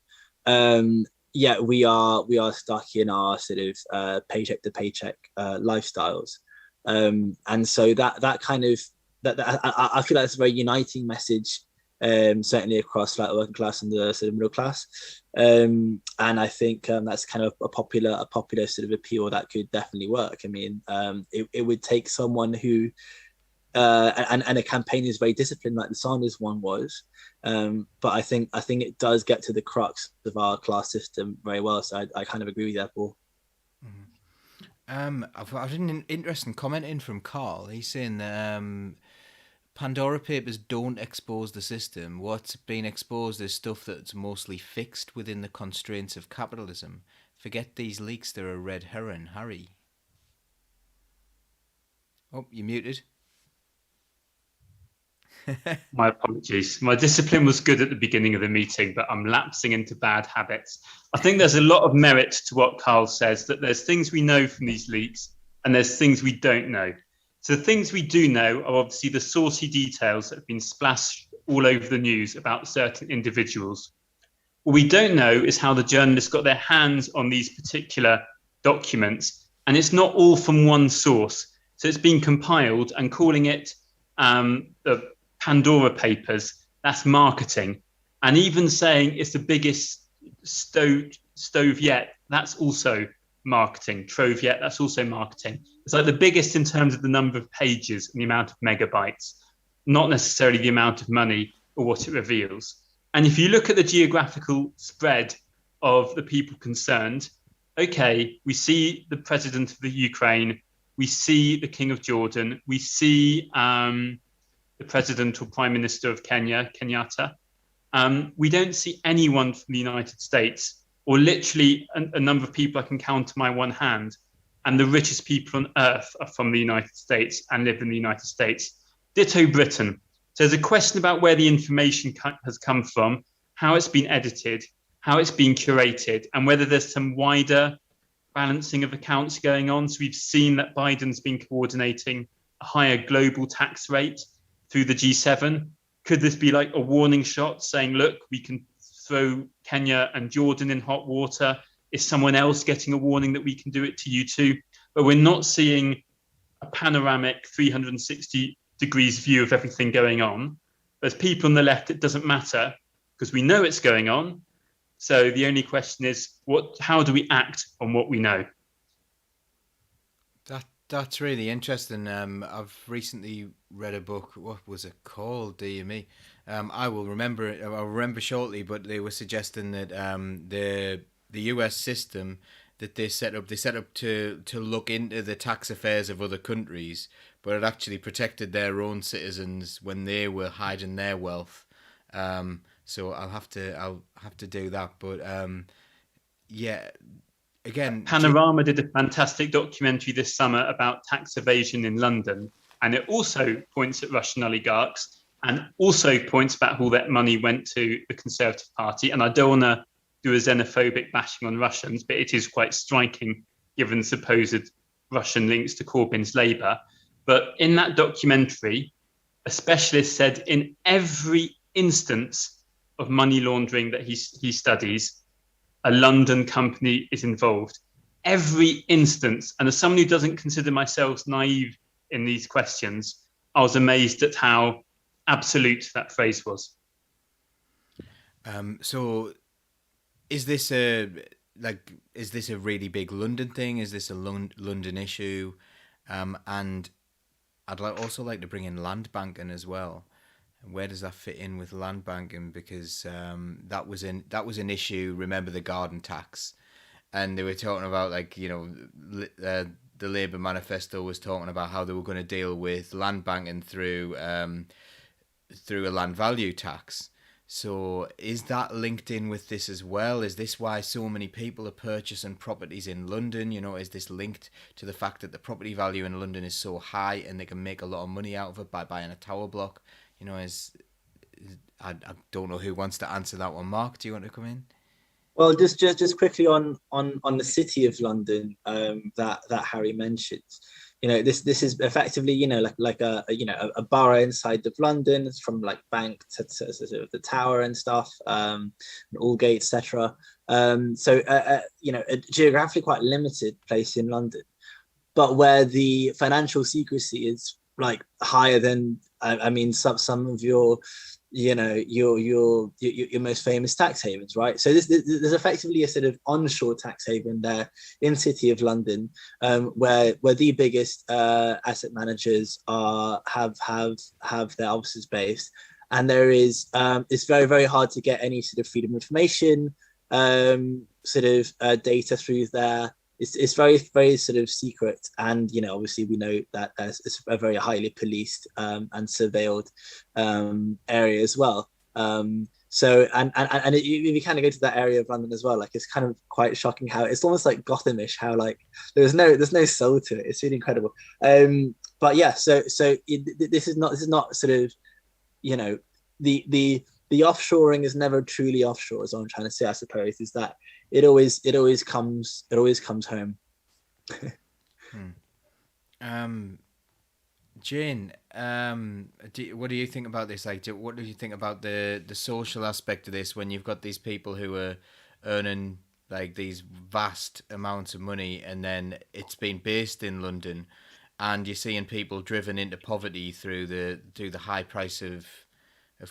Yeah, we are stuck in our sort of paycheck to paycheck lifestyles, and so that kind of I feel like it's a very uniting message, certainly across like the working class and the sort of middle class, and I think that's kind of a popular sort of appeal that could definitely work. I mean, it would take someone who and a campaign is very disciplined, like the Sanders one was, but I think it does get to the crux of our class system very well. So I kind of agree with that, Paul. I've had an interesting comment in from Carl. He's saying that Pandora Papers don't expose the system. What's been exposed is stuff that's mostly fixed within the constraints of capitalism. Forget these leaks, they're a red herring, Harry. Oh, you're muted. My apologies. My discipline was good at the beginning of the meeting, but I'm lapsing into bad habits. I think there's a lot of merit to what Carl says, that there's things we know from these leaks and there's things we don't know. So the things we do know are obviously the saucy details that have been splashed all over the news about certain individuals. What we don't know is how the journalists got their hands on these particular documents, and it's not all from one source. So it's been compiled, and calling it the Pandora Papers, that's marketing. And even saying it's the biggest stove yet, that's also marketing. Trove yet, that's also marketing. It's like the biggest in terms of the number of pages and the amount of megabytes, not necessarily the amount of money or what it reveals. And if you look at the geographical spread of the people concerned, okay, we see the president of the Ukraine, we see the King of Jordan, we see the president or prime minister of Kenya, Kenyatta. We don't see anyone from the United States, or literally a number of people I can count on my one hand. And the richest people on earth are from the United States and live in the United States. Ditto Britain. So there's a question about where the information has come from, how it's been edited, how it's been curated, and whether there's some wider balancing of accounts going on. So we've seen that Biden's been coordinating a higher global tax rate through the G7. Could this be like a warning shot saying, look, we can throw Kenya and Jordan in hot water? Is someone else getting a warning that we can do it to you too? But we're not seeing a panoramic 360 degrees view of everything going on. There's people on the left, it doesn't matter because we know it's going on. So the only question is, how do we act on what we know? That's really interesting. I've recently read a book. What was it called? Dear me. I will remember it. I'll remember shortly. But they were suggesting that the US system that they set up to look into the tax affairs of other countries, but it actually protected their own citizens when they were hiding their wealth. So I'll have to do that. But yeah. Again, Panorama did a fantastic documentary this summer about tax evasion in London, and it also points at Russian oligarchs and also points about how that money went to the Conservative Party. And I don't want to do a xenophobic bashing on Russians, but it is quite striking given supposed Russian links to Corbyn's Labour. But in that documentary, a specialist said in every instance of money laundering that he studies, a London company is involved. Every instance. And as someone who doesn't consider myself naive in these questions, I was amazed at how absolute that phrase was. So is this a really big London thing? Is this a London issue? And I'd also like to bring in land banking as well. Where does that fit in with land banking? Because that was an issue. Remember the garden tax, and they were talking about the Labour manifesto was talking about how they were going to deal with land banking through a land value tax. So is that linked in with this as well? Is this why so many people are purchasing properties in London? You know, is this linked to the fact that the property value in London is so high and they can make a lot of money out of it by buying a tower block? You know, I don't know who wants to answer that one. Mark, do you want to come in? Well, just quickly on the City of London that Harry mentioned. You know, this is effectively, you know, like a borough inside of London. It's from like Bank to the Tower and stuff, and Aldgate, etc. You know, a geographically quite limited place in London, but where the financial secrecy is like higher than I mean some of your, you know, your most famous tax havens, right? So there's effectively a sort of onshore tax haven there in City of London, where the biggest asset managers have their offices based, and there is it's very, very hard to get any sort of freedom of information data through there. It's very, very sort of secret, and you know, obviously we know that it's a very highly policed and surveilled area as well. So if you kind of go to that area of London as well, like it's kind of quite shocking how it's almost like Gothamish, how like there's no soul to it. It's really incredible. But yeah, so this is not sort of, you know, the offshoring is never truly offshore, is what I'm trying to say, I suppose, is that it always comes home. Jayne, what do you think about this? Like, what do you think about the social aspect of this when you've got these people who are earning like these vast amounts of money, and then it's been based in London, and you're seeing people driven into poverty through the high price of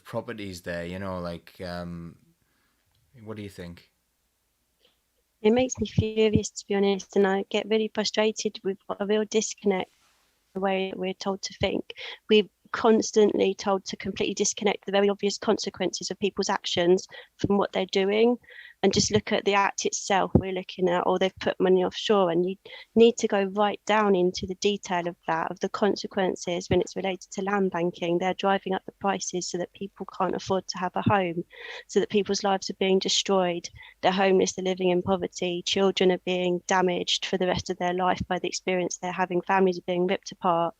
properties there? You know, like, what do you think? It makes me furious, to be honest, and I get really frustrated with a real disconnect the way that we're told to think. We're constantly told to completely disconnect the very obvious consequences of people's actions from what they're doing, and just look at the act itself. We're looking at, oh, they've put money offshore, and you need to go right down into the detail of that, of the consequences when it's related to land banking. They're driving up the prices so that people can't afford to have a home, so that people's lives are being destroyed. They're homeless, they're living in poverty, children are being damaged for the rest of their life by the experience they're having, families are being ripped apart.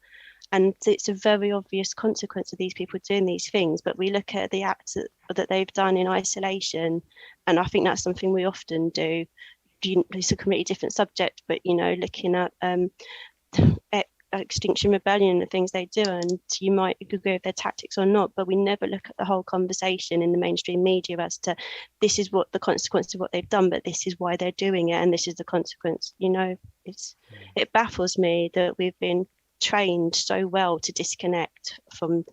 And it's a very obvious consequence of these people doing these things, but we look at the acts that they've done in isolation, and I think that's something we often do. It's a completely different subject, but you know, looking at Extinction Rebellion and the things they do, and you might agree with their tactics or not, but we never look at the whole conversation in the mainstream media as to this is what the consequence of what they've done, but this is why they're doing it, and this is the consequence. You know, it baffles me that we've been trained so well to disconnect from,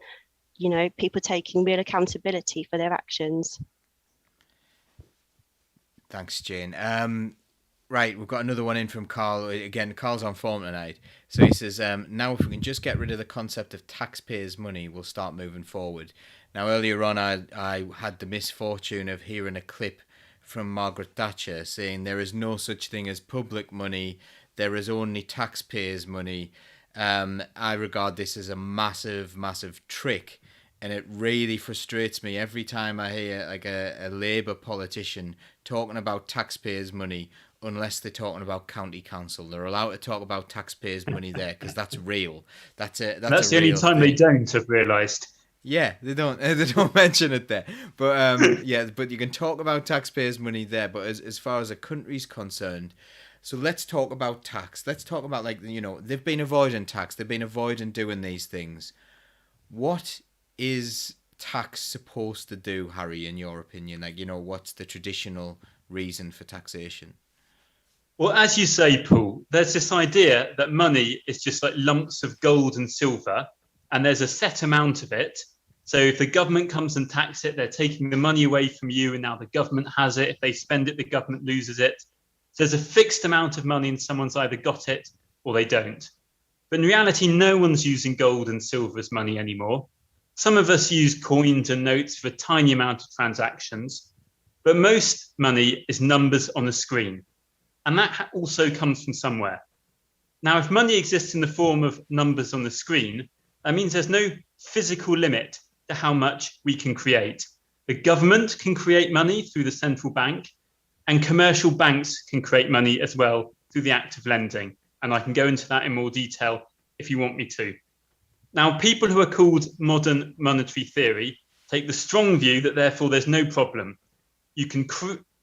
you know, people taking real accountability for their actions. Thanks, Jayne. Right, we've got another one in from Carl. Again, Carl's on form tonight. So he says, now if we can just get rid of the concept of taxpayers' money, we'll start moving forward. Now, earlier on, I had the misfortune of hearing a clip from Margaret Thatcher saying there is no such thing as public money, there is only taxpayers' money. I regard this as a massive, massive trick, and it really frustrates me every time I hear like a Labour politician talking about taxpayers' money, unless they're talking about county council. They're allowed to talk about taxpayers' money there because that's real. That's the only time they don't, have realised. Yeah, they don't mention it there. But yeah, but you can talk about taxpayers' money there. But as far as a country's concerned. So let's talk about tax. Let's talk about, like, you know, they've been avoiding tax. They've been avoiding doing these things. What is tax supposed to do, Harry, in your opinion? Like, you know, what's the traditional reason for taxation? Well, as you say, Paul, there's this idea that money is just like lumps of gold and silver, and there's a set amount of it. So if the government comes and tax it, they're taking the money away from you, and now the government has it. If they spend it, the government loses it. So there's a fixed amount of money, and someone's either got it or they don't. But in reality, no one's using gold and silver as money anymore. Some of us use coins and notes for a tiny amount of transactions, but most money is numbers on a screen. And that also comes from somewhere. Now, if money exists in the form of numbers on the screen, that means there's no physical limit to how much we can create. The government can create money through the central bank, and commercial banks can create money as well through the act of lending. And I can go into that in more detail if you want me to. Now, people who are called modern monetary theory take the strong view that therefore there's no problem. You can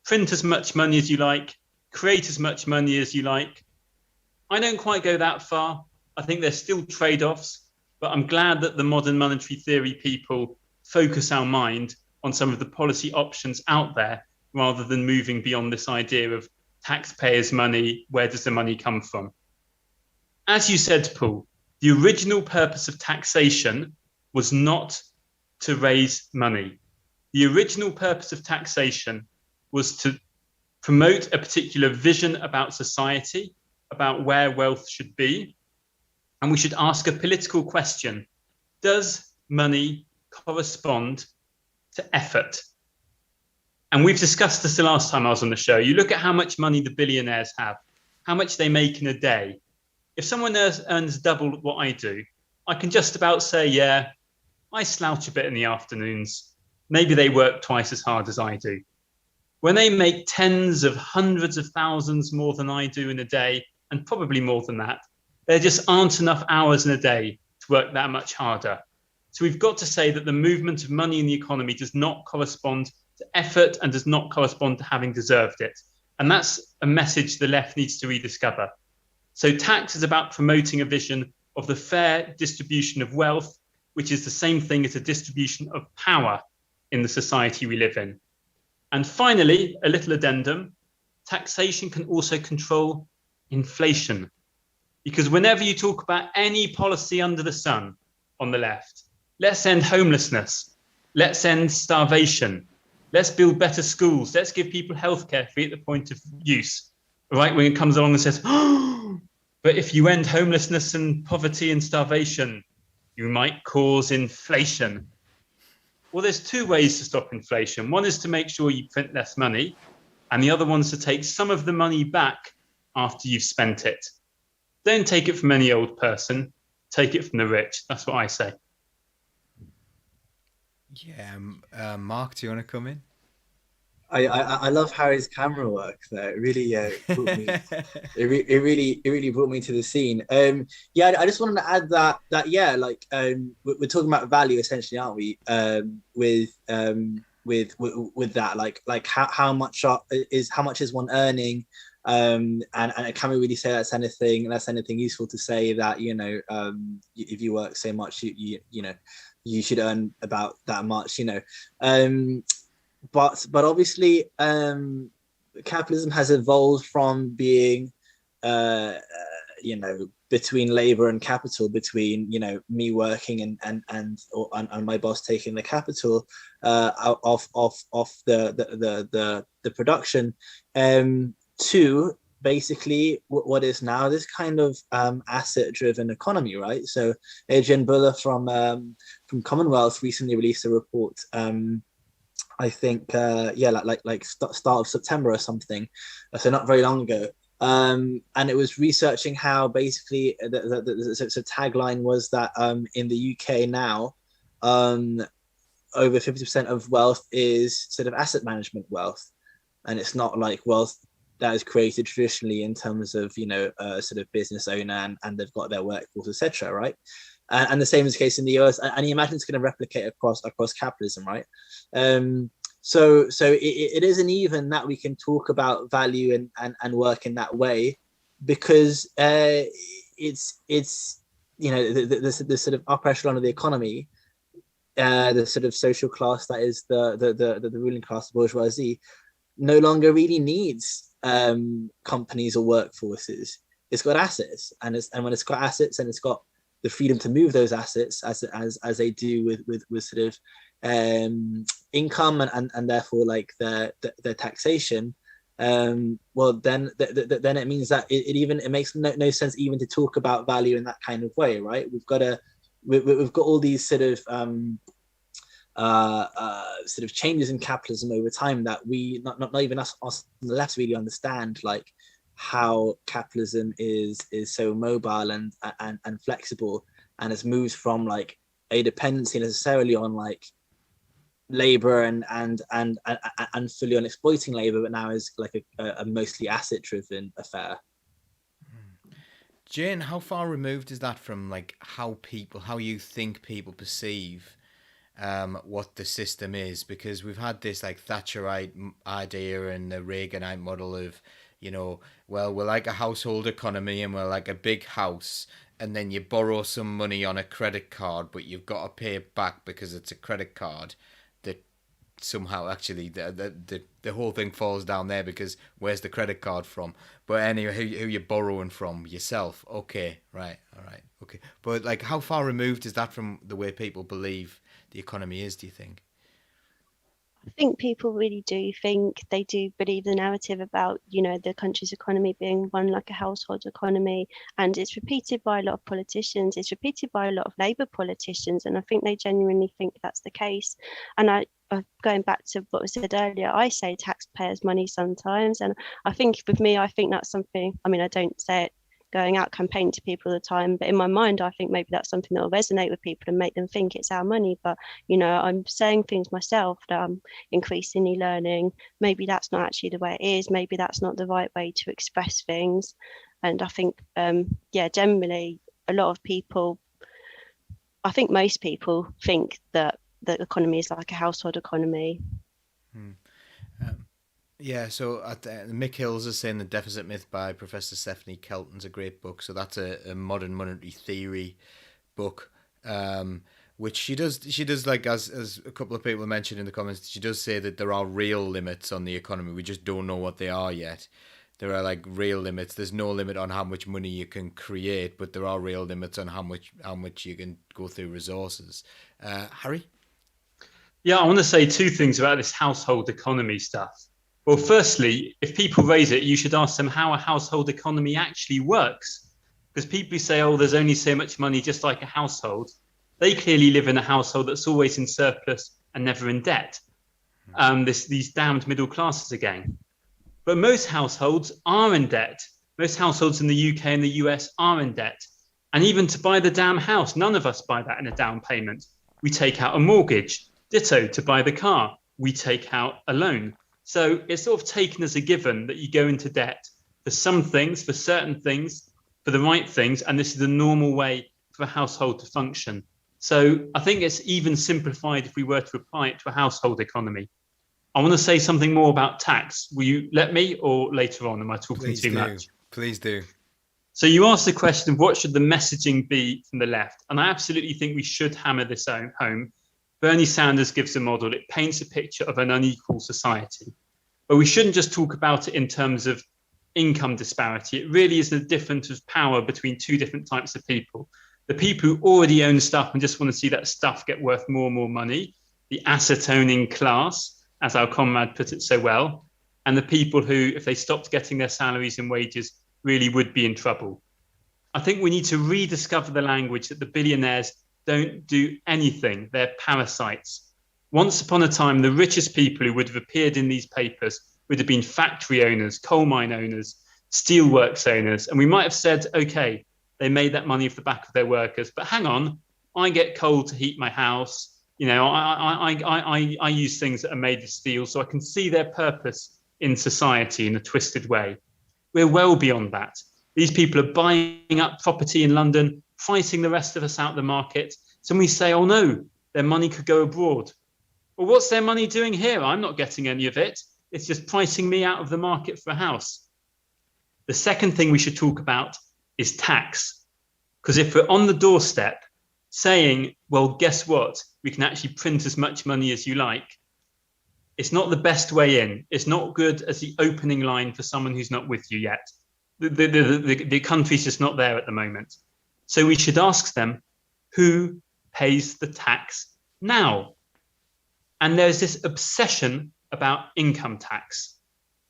print as much money as you like, create as much money as you like. I don't quite go that far. I think there's still trade-offs, but I'm glad that the modern monetary theory people focus our mind on some of the policy options out there rather than moving beyond this idea of taxpayers' money, where does the money come from? As you said, Paul, the original purpose of taxation was not to raise money. The original purpose of taxation was to promote a particular vision about society, about where wealth should be. And we should ask a political question. Does money correspond to effort? And we've discussed this the last time I was on the show. You look at how much money the billionaires have, how much they make in a day. If someone earns double what I do, I can just about say, yeah, I slouch a bit in the afternoons. Maybe they work twice as hard as I do. When they make tens of hundreds of thousands more than I do in a day, and probably more than that, there just aren't enough hours in a day to work that much harder. So we've got to say that the movement of money in the economy does not correspond to effort and does not correspond to having deserved it. And that's a message the left needs to rediscover. So tax is about promoting a vision of the fair distribution of wealth, which is the same thing as a distribution of power in the society we live in. And finally, a little addendum, taxation can also control inflation. Because whenever you talk about any policy under the sun on the left, let's end homelessness, let's end starvation, let's build better schools, let's give people healthcare free at the point of use, right? When it comes along and says, oh, but if you end homelessness and poverty and starvation, you might cause inflation. Well, there's two ways to stop inflation. One is to make sure you print less money, and the other one's to take some of the money back after you've spent it. Don't take it from any old person, take it from the rich. That's what I say. Yeah, Mark, do you want to come in? I love Harry's camera work there. It really brought me. it really brought me to the scene. Yeah, I just wanted to add that yeah, like we're talking about value essentially, aren't we? With that, like how much is one earning? And can we really say that's anything useful to say that, you know, if you work so much, you know, you should earn about that much, you know. But obviously, capitalism has evolved from being, you know, between labor and capital, between, you know, me working and my boss taking the capital off the production, to basically what is now this kind of asset-driven economy, right? So Adrian Buller from Commonwealth recently released a report. I think, yeah, like start of September or something, so not very long ago. And it was researching how basically the tagline was that in the UK now, over 50% of wealth is sort of asset management wealth, and it's not like wealth that is created traditionally in terms of, you know, sort of business owner and they've got their workforce, etc. Right? And the same is the case in the US, and you imagine it's going to replicate across capitalism, right? So it isn't even that we can talk about value and work in that way, because it's you know, the sort of upper echelon of the economy, the sort of social class that is the ruling class, the bourgeoisie, no longer really needs companies or workforces. It's got assets, and when it's got assets and it's got the freedom to move those assets as they do with sort of income and therefore like their taxation, well then it means that it makes no sense even to talk about value in that kind of way, right? We've got all these sort of changes in capitalism over time that we not even us on the left really understand, like how capitalism is so mobile and flexible, and has moved from like a dependency necessarily on like labor and fully on exploiting labor, but now is like a mostly asset driven affair. Jayne, how far removed is that from like how you think people perceive what the system is? Because we've had this like Thatcherite idea and the Reaganite model of, you know, well, we're like a household economy and we're like a big house, and then you borrow some money on a credit card, but you've got to pay it back because it's a credit card. That somehow actually the whole thing falls down there, because where's the credit card from? But anyway, who you're borrowing from? Yourself. Okay, right, all right, okay. But like, how far removed is that from the way people believe the economy is, do you think? I think people really do think, they do believe the narrative about, you know, the country's economy being run like a household economy, and it's repeated by a lot of politicians, it's repeated by a lot of Labour politicians, and I think they genuinely think that's the case. And going back to what was said earlier, I say taxpayers' money sometimes, and I think with me, I think that's something, I mean, I don't say it going out campaigning to people all the time, but in my mind, I think maybe that's something that will resonate with people and make them think it's our money. But, you know, I'm saying things myself that I'm increasingly learning. Maybe that's not actually the way it is. Maybe that's not the right way to express things. And I think, generally, a lot of people, I think most people think that the economy is like a household economy. Yeah, so Mick Hills is saying The Deficit Myth by Professor Stephanie Kelton's a great book. So that's a modern monetary theory book, which she does like, as a couple of people mentioned in the comments, she does say that there are real limits on the economy. We just don't know what they are yet. There are like real limits. There's no limit on how much money you can create, but there are real limits on how much you can go through resources. Harry? Yeah, I want to say two things about this household economy stuff. Well, firstly, if people raise it, you should ask them how a household economy actually works. Because people who say, oh, there's only so much money, just like a household, they clearly live in a household that's always in surplus and never in debt. These damned middle classes again. But most households are in debt. Most households in the UK and the US are in debt. And even to buy the damn house, none of us buy that in a down payment. We take out a mortgage. Ditto, to buy the car, we take out a loan. So it's sort of taken as a given that you go into debt for some things, for certain things, for the right things, and this is the normal way for a household to function. So I think it's even simplified if we were to apply it to a household economy. I want to say something more about tax. Will you let me, or later on? Am I talking too much? Please do. So you asked the question of what should the messaging be from the left? And I absolutely think we should hammer this home. Bernie Sanders gives a model. It paints a picture of an unequal society. But we shouldn't just talk about it in terms of income disparity. It really is the difference of power between two different types of people. The people who already own stuff and just want to see that stuff get worth more and more money, the asset-owning class, as our comrade put it so well, and the people who, if they stopped getting their salaries and wages, really would be in trouble. I think we need to rediscover the language that the billionaires don't do anything. They're parasites. Once upon a time, the richest people who would have appeared in these papers would have been factory owners, coal mine owners, steelworks owners. And we might have said, okay, they made that money off the back of their workers. But hang on, I get coal to heat my house. You know, I use things that are made of steel, so I can see their purpose in society in a twisted way. We're well beyond that. These people are buying up property in London, pricing the rest of us out of the market. So we say, oh no, their money could go abroad. Well, what's their money doing here? I'm not getting any of it. It's just pricing me out of the market for a house. The second thing we should talk about is tax. Because if we're on the doorstep saying, well, guess what? We can actually print as much money as you like. It's not the best way in. It's not good as the opening line for someone who's not with you yet. The country's just not there at the moment. So we should ask them, who pays the tax now? And there's this obsession about income tax,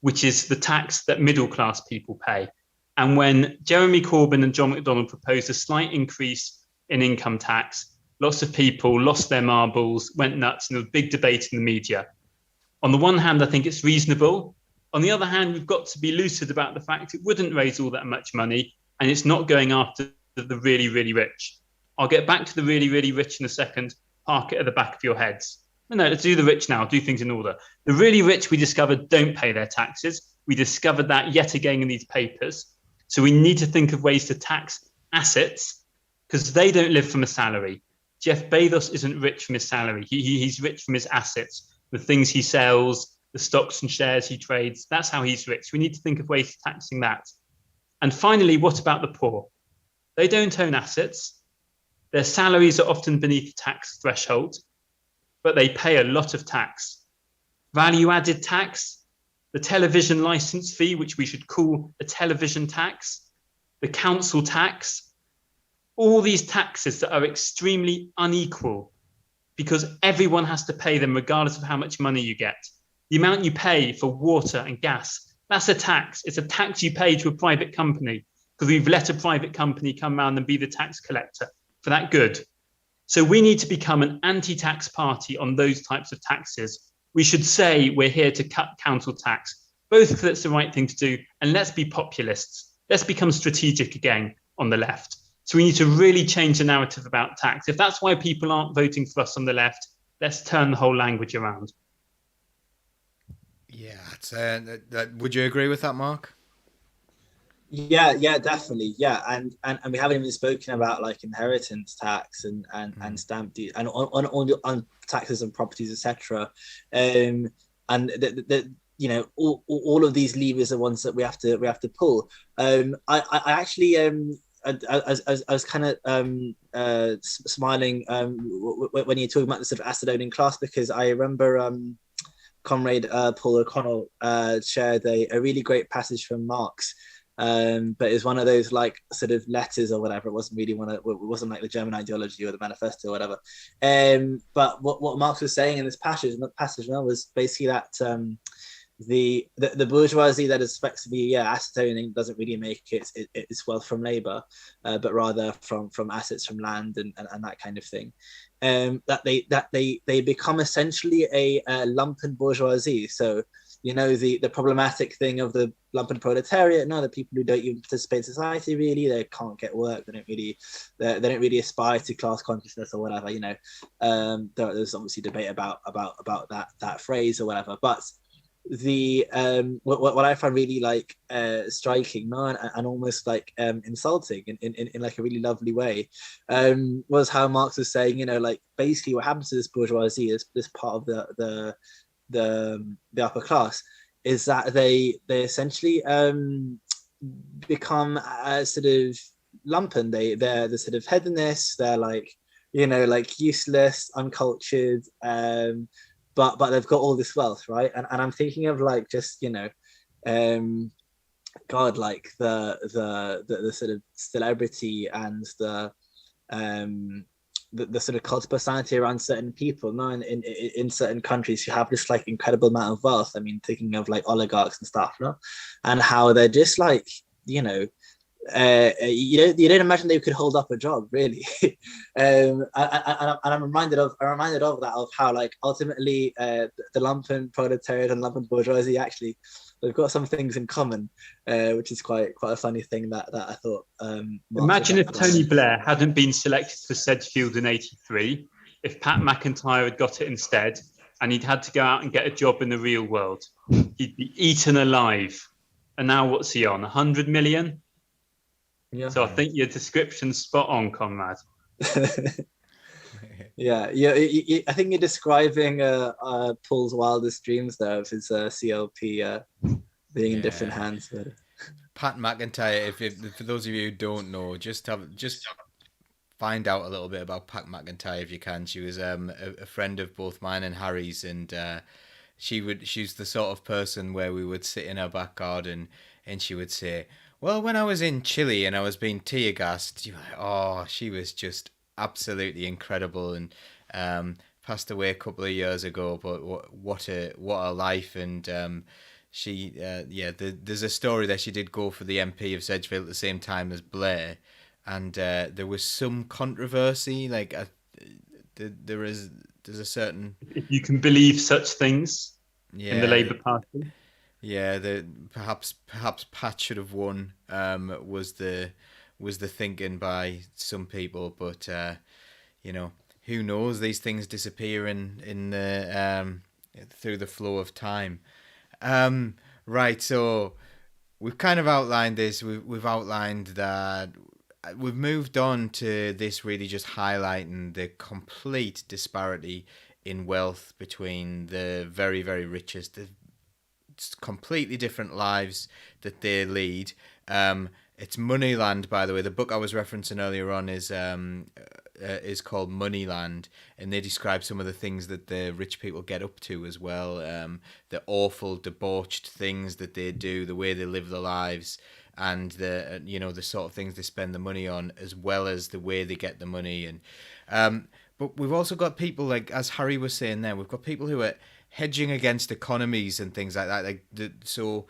which is the tax that middle class people pay. And when Jeremy Corbyn and John McDonnell proposed a slight increase in income tax, lots of people lost their marbles, went nuts, and there was a big debate in the media. On the one hand, I think it's reasonable. On the other hand, we've got to be lucid about the fact it wouldn't raise all that much money, and it's not going after the really, really rich. I'll get back to the really, really rich in a second. Park it at the back of your heads. No, let's do the rich now. Do things in order. The really rich, we discovered, don't pay their taxes. We discovered that yet again in these papers. So we need to think of ways to tax assets, because they don't live from a salary. Jeff Bezos isn't rich from his salary. He's rich from his assets, the things he sells, the stocks and shares he trades. That's how he's rich. We need to think of ways of taxing that. And finally, what about the poor? They don't own assets. Their salaries are often beneath the tax threshold, but they pay a lot of tax. Value-added tax, the television license fee, which we should call a television tax, the council tax, all these taxes that are extremely unequal because everyone has to pay them regardless of how much money you get. The amount you pay for water and gas, that's a tax. It's a tax you pay to a private company because we've let a private company come around and be the tax collector for that good. So we need to become an anti-tax party on those types of taxes. We should say we're here to cut council tax, both because it's the right thing to do, and let's be populists. Let's become strategic again on the left. So we need to really change the narrative about tax. If that's why people aren't voting for us on the left, let's turn the whole language around. Yeah, would you agree with that, Mark? Yeah, definitely. Yeah, and we haven't even spoken about like inheritance tax and stamp duty and on taxes on properties, etc. And all of these levers are ones that we have to pull. I actually I was kind of smiling when you're talking about the sort of asset owning class, because I remember Comrade Paul O'Connell shared a really great passage from Marx, but it's one of those like sort of letters or whatever. It wasn't really it wasn't like the German ideology or the manifesto or whatever. But what Marx was saying in this passage was basically that the bourgeoisie that is effectively asset owning doesn't really make its wealth from labor, but rather from assets from land and that kind of thing. That they become essentially a lumpen bourgeoisie. So the problematic thing of the lumpen proletariat, the people who don't even participate in society really, they can't get work, they don't really aspire to class consciousness or whatever. There's obviously debate about that phrase or whatever, but the what I find really like striking and almost like insulting in like a really lovely way was how Marx was saying, like basically what happens to this bourgeoisie, is this part of the upper class, is that they essentially become sort of lumpen. They're the sort of hedonists. They're like like useless, uncultured. But they've got all this wealth, right? And I'm thinking of like just God, like the sort of celebrity and the sort of cult personality around certain people. In certain countries who have this like incredible amount of wealth. I mean, thinking of like oligarchs and stuff, and how they're just like you don't imagine they could hold up a job really. And I'm reminded of that, of how like ultimately the lumpen proletariat and lumpen bourgeoisie actually they've got some things in common, which is quite a funny thing that I thought. Imagine if Tony Blair hadn't been selected for Sedgefield in '83, if Pat Mcintyre had got it instead, and he'd had to go out and get a job in the real world. He'd be eaten alive. And now what's he on? 100 million? Yeah. So I think your description's spot on, Conrad. Yeah. I think you're describing Paul's wildest dreams there of his CLP being in different hands. But... Pat Mcintyre, for those of you who don't know, just find out a little bit about Pat Mcintyre if you can. She was a friend of both mine and Harry's, and she's the sort of person where we would sit in her back garden and she would say, well, when I was in Chile and I was being tear gassed, she was just absolutely incredible, and passed away a couple of years ago. But what a life! And she, there's a story that she did go for the MP of Sedgefield at the same time as Blair, and there was some controversy. Like there's a certain, if you can believe such things in the Labour Party. Yeah, the perhaps Pat should have won. Was the thinking by some people, but you know, who knows? These things disappear in the through the flow of time. Right, so we've kind of outlined this. We've outlined that we've moved on to this really just highlighting the complete disparity in wealth between the very, very richest, the completely different lives that they lead. It's Moneyland, by the way. The book I was referencing earlier on is called Moneyland, and they describe some of the things that the rich people get up to as well. The awful, debauched things that they do, the way they live their lives, and the sort of things they spend the money on, as well as the way they get the money. And but we've also got people like, as Harry was saying there, we've got people who are hedging against economies and things like that. So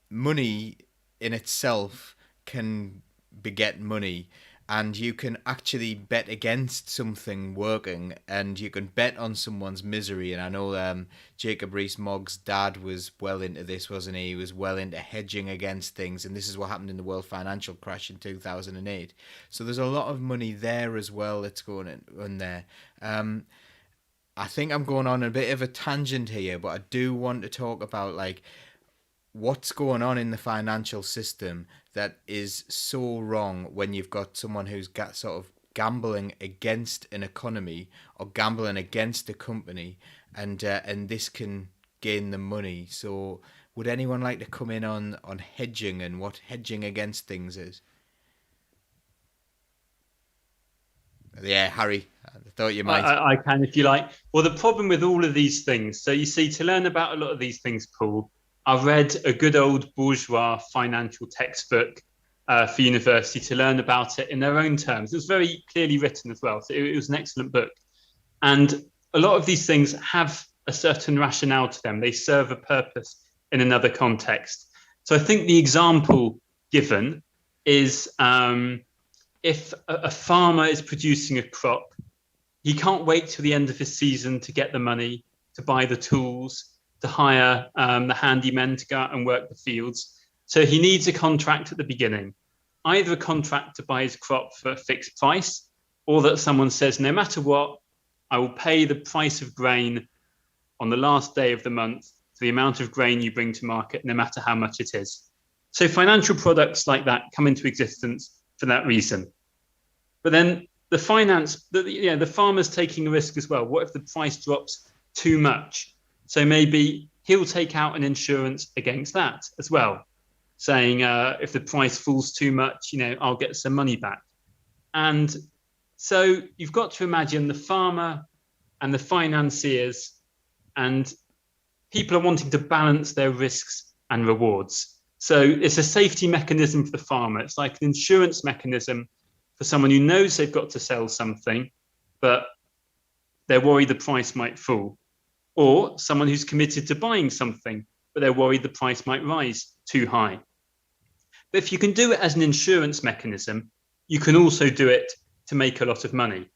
money in itself can beget money, and you can actually bet against something working, and you can bet on someone's misery. And I know Jacob Rees-Mogg's dad was well into this, wasn't he? He was well into hedging against things, and this is what happened in the world financial crash in 2008. So there's a lot of money there as well that's going on there. I think I'm going on a bit of a tangent here, but I do want to talk about like what's going on in the financial system that is so wrong when you've got someone who's got sort of gambling against an economy or gambling against a company, and this can gain them money. So would anyone like to come in on hedging and what hedging against things is? Yeah, Harry, I thought you might. I can, if you like. Well, the problem with all of these things, so you see, to learn about a lot of these things, Paul, I read a good old bourgeois financial textbook for university to learn about it in their own terms. It was very clearly written as well. So it was an excellent book. And a lot of these things have a certain rationale to them. They serve a purpose in another context. So I think the example given is if a farmer is producing a crop, he can't wait till the end of his season to get the money, to buy the tools, to hire the handymen to go out and work the fields. So he needs a contract at the beginning, either a contract to buy his crop for a fixed price, or that someone says, no matter what, I will pay the price of grain on the last day of the month for the amount of grain you bring to market, no matter how much it is. So financial products like that come into existence for that reason. But then the farmer's taking a risk as well. What if the price drops too much? So maybe he'll take out an insurance against that as well, saying if the price falls too much, I'll get some money back. And so you've got to imagine the farmer and the financiers, and people are wanting to balance their risks and rewards. So it's a safety mechanism for the farmer. It's like an insurance mechanism for someone who knows they've got to sell something, but they're worried the price might fall. Or someone who's committed to buying something, but they're worried the price might rise too high. But if you can do it as an insurance mechanism, you can also do it to make a lot of money.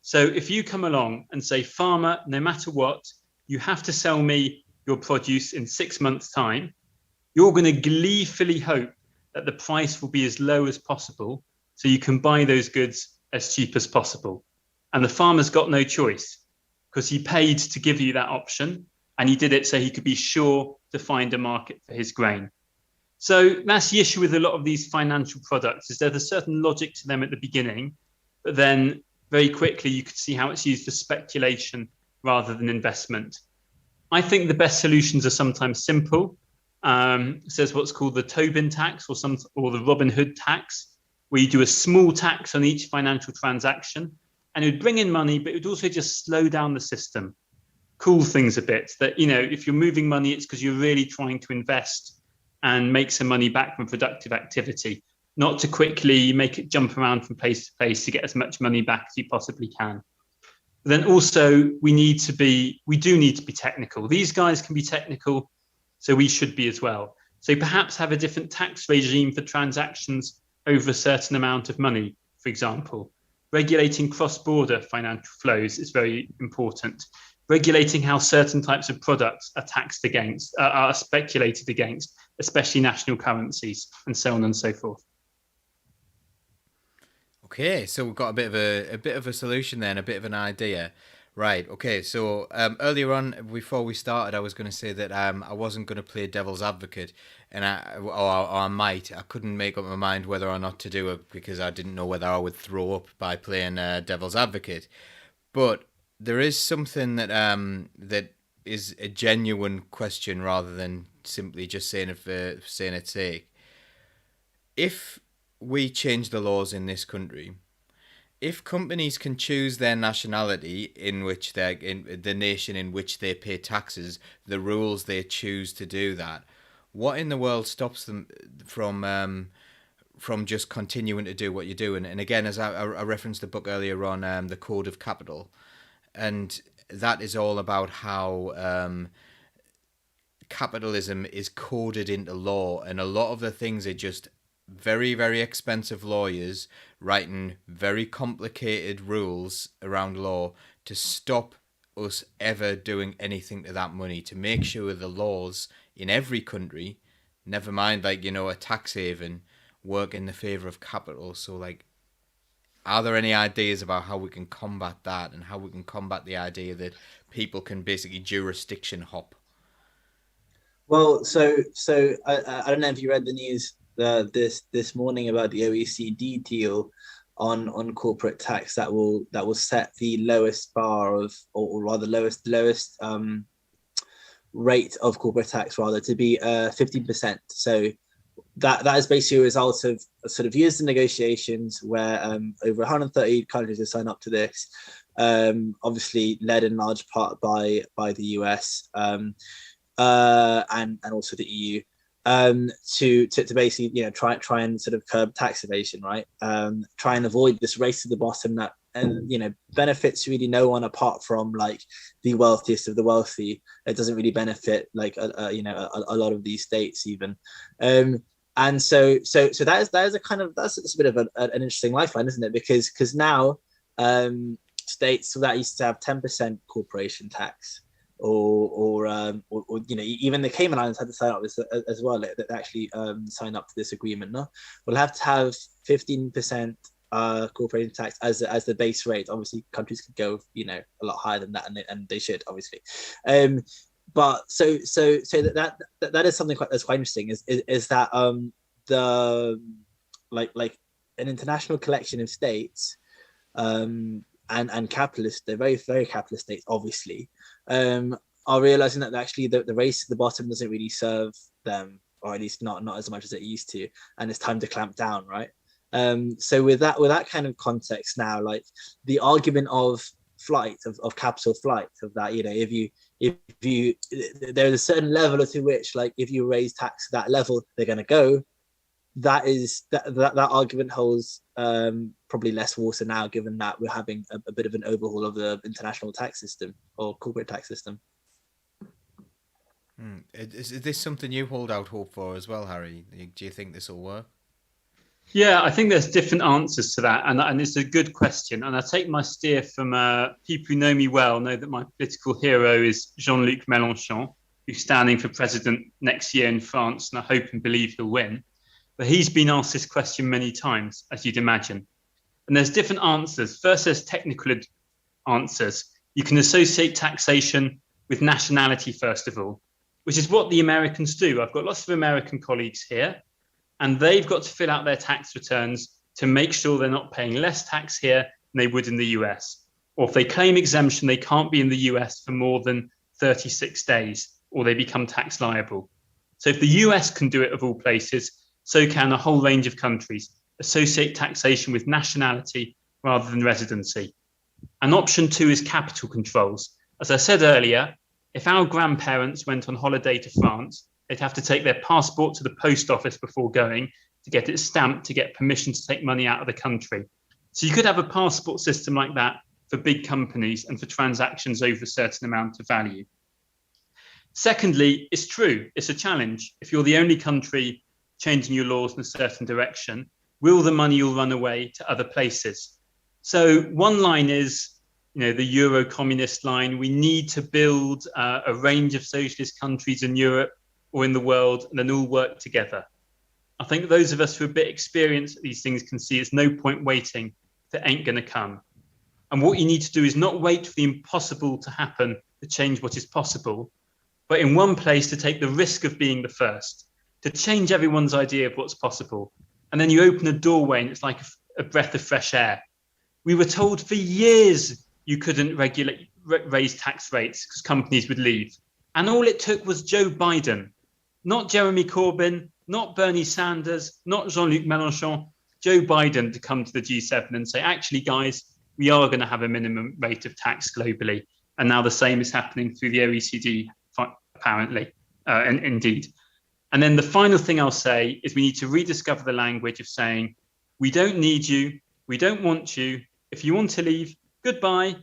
So if you come along and say, farmer, no matter what, you have to sell me your produce in 6 months' time, you're going to gleefully hope that the price will be as low as possible so you can buy those goods as cheap as possible. And the farmer's got no choice, because he paid to give you that option, and he did it so he could be sure to find a market for his grain. So that's the issue with a lot of these financial products, is there's a certain logic to them at the beginning, but then very quickly you could see how it's used for speculation rather than investment. I think the best solutions are sometimes simple. There's what's called the Tobin tax or the Robin Hood tax, where you do a small tax on each financial transaction, and it would bring in money, but it would also just slow down the system, cool things a bit. That, if you're moving money, it's because you're really trying to invest and make some money back from productive activity, not to quickly make it jump around from place to place to get as much money back as you possibly can. But then also we do need to be technical. These guys can be technical, so we should be as well. So perhaps have a different tax regime for transactions over a certain amount of money, for example. Regulating cross-border financial flows is very important. regulating how certain types of products are taxed against, are speculated against, especially national currencies, and so on and so forth. Okay, so we've got a bit of a solution then, a bit of an idea. Right, okay, so earlier on, before we started, I was going to say that I wasn't going to play devil's advocate, and I might. I couldn't make up my mind whether or not to do it because I didn't know whether I would throw up by playing devil's advocate. But there is something that that is a genuine question rather than simply just saying it for saying its sake. If we change the laws in this country, if companies can choose their nationality in which they're in the nation in which they pay taxes, the rules they choose to do that, what in the world stops them from just continuing to do what you're doing? And again, as I referenced the book earlier on, The Code of Capital, and that is all about how capitalism is coded into law, and a lot of the things are just very, very expensive lawyers writing very complicated rules around law to stop us ever doing anything to that money, to make sure the laws in every country, never mind like, you know, a tax haven, work in the favour of capital. So like, are there any ideas about how we can combat that and how we can combat the idea that people can basically jurisdiction hop? Well, so I don't know if you read the news this morning about the OECD deal on corporate tax that will set the lowest bar of, or rather lowest rate of corporate tax rather to be 15%. So that is basically a result of sort of years of negotiations where over 130 countries have signed up to this, obviously led in large part by the US and also the EU. To basically, you know, try and sort of curb tax evasion, right? Try and avoid this race to the bottom that, and you know, benefits really no one apart from like the wealthiest of the wealthy. It doesn't really benefit like a lot of these states even. And so that is a kind of, that's a bit of an interesting lifeline, isn't it? Because now states that used to have 10% corporation tax, or you know, even the Cayman Islands had to sign up as well. That actually signed up to this agreement. No, we'll have to have 15% corporation tax as the base rate. Obviously, countries could go, you know, a lot higher than that, and they should obviously. But so that is something that's quite interesting. Is that the like an international collection of states, and capitalist, they're very, very capitalist states, obviously, are realizing that actually the race at the bottom doesn't really serve them, or at least not as much as it used to, and it's time to clamp down, right? So with that kind of context now, like the argument of flight, of capital flight, of that, you know, if you there's a certain level to which, like, if you raise tax to that level, they're going to go. That argument holds probably less water now, given that we're having a bit of an overhaul of the international tax system or corporate tax system. Is this something you hold out hope for as well, Harry? Do you think this will work? Yeah, I think there's different answers to that, and it's a good question. And I take my steer from people who know me well, know that my political hero is Jean-Luc Mélenchon, who's standing for president next year in France, and I hope and believe he'll win. But he's been asked this question many times, as you'd imagine. And there's different answers. First, there's technical answers. You can associate taxation with nationality, first of all, which is what the Americans do. I've got lots of American colleagues here, and they've got to fill out their tax returns to make sure they're not paying less tax here than they would in the US. Or if they claim exemption, they can't be in the US for more than 36 days, or they become tax liable. So if the US can do it of all places, so can a whole range of countries associate taxation with nationality rather than residency. And option 2 is capital controls. As I said earlier, if our grandparents went on holiday to France, they'd have to take their passport to the post office before going to get it stamped to get permission to take money out of the country. So you could have a passport system like that for big companies and for transactions over a certain amount of value. Secondly, it's true, it's a challenge. If you're the only country changing your laws in a certain direction, will the money all run away to other places? So one line is, the Euro communist line. We need to build a range of socialist countries in Europe or in the world and then all work together. I think those of us who are a bit experienced at these things can see it's no point waiting. That ain't going to come. And what you need to do is not wait for the impossible to happen to change what is possible, but in one place to take the risk of being the first, to change everyone's idea of what's possible. And then you open a doorway and it's like a breath of fresh air. We were told for years you couldn't raise tax rates because companies would leave. And all it took was Joe Biden, not Jeremy Corbyn, not Bernie Sanders, not Jean-Luc Mélenchon, Joe Biden to come to the G7 and say, actually, guys, we are going to have a minimum rate of tax globally. And now the same is happening through the OECD, apparently, and indeed. And then the final thing I'll say is we need to rediscover the language of saying, we don't need you, we don't want you. If you want to leave, goodbye.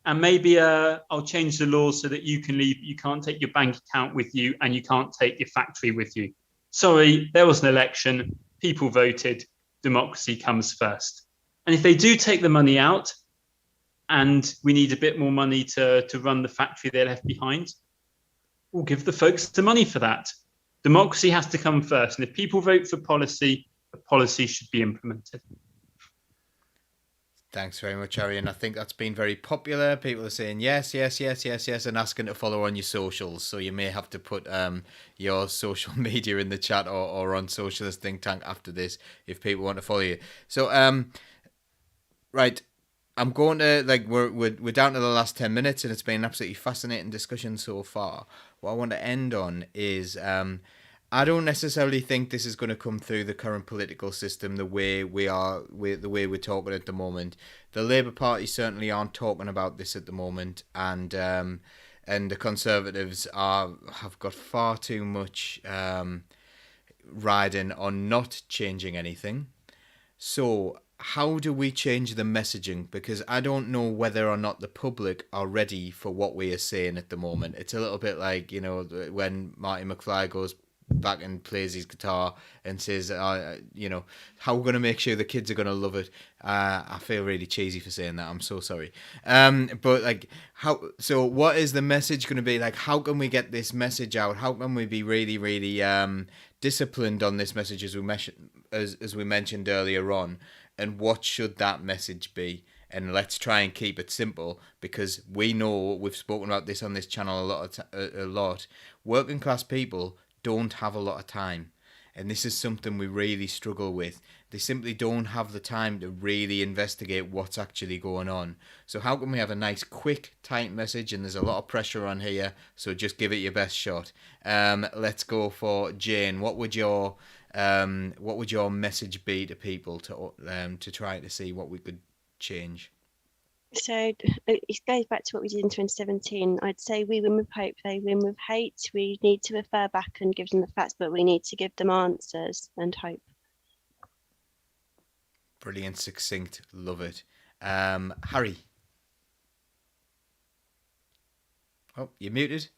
And maybe I'll change the laws so that you can leave. You can't take your bank account with you and you can't take your factory with you. Sorry, there was an election. People voted. Democracy comes first. And if they do take the money out and we need a bit more money to run the factory they left behind, we'll give the folks the money for that. Democracy has to come first. And if people vote for policy, the policy should be implemented. Thanks very much, Harry. And I think that's been very popular. People are saying yes, yes, yes, yes, yes, and asking to follow on your socials. So you may have to put your social media in the chat or on Socialist Think Tank after this if people want to follow you. So, right, I'm going to, we're down to the last 10 minutes and it's been an absolutely fascinating discussion so far. What I want to end on is I don't necessarily think this is going to come through the current political system the way the way we're talking at the moment. The Labour Party certainly aren't talking about this at the moment, and the Conservatives have got far too much riding on not changing anything. So how do we change the messaging? Because I don't know whether or not the public are ready for what we are saying at the moment. It's a little bit like, when Marty McFly goes back and plays his guitar and says, how are we going to make sure the kids are going to love it? I feel really cheesy for saying that. I'm so sorry. But so what is the message going to be? Like, how can we get this message out? How can we be really, really disciplined on this message as we mentioned earlier on? And what should that message be? And let's try and keep it simple, because we know, we've spoken about this on this channel a lot. Working class people don't have a lot of time, and this is something we really struggle with. They simply don't have the time to really investigate what's actually going on. So how can we have a nice, quick, tight message? And there's a lot of pressure on here, so just give it your best shot. Let's go for Jayne. What would your message be to people to try to see what we could change? So it goes back to what we did in 2017. I'd say we win with hope, they win with hate. We need to refer back and give them the facts, but we need to give them answers and hope. Brilliant, succinct, love it. Harry? Oh, you're muted.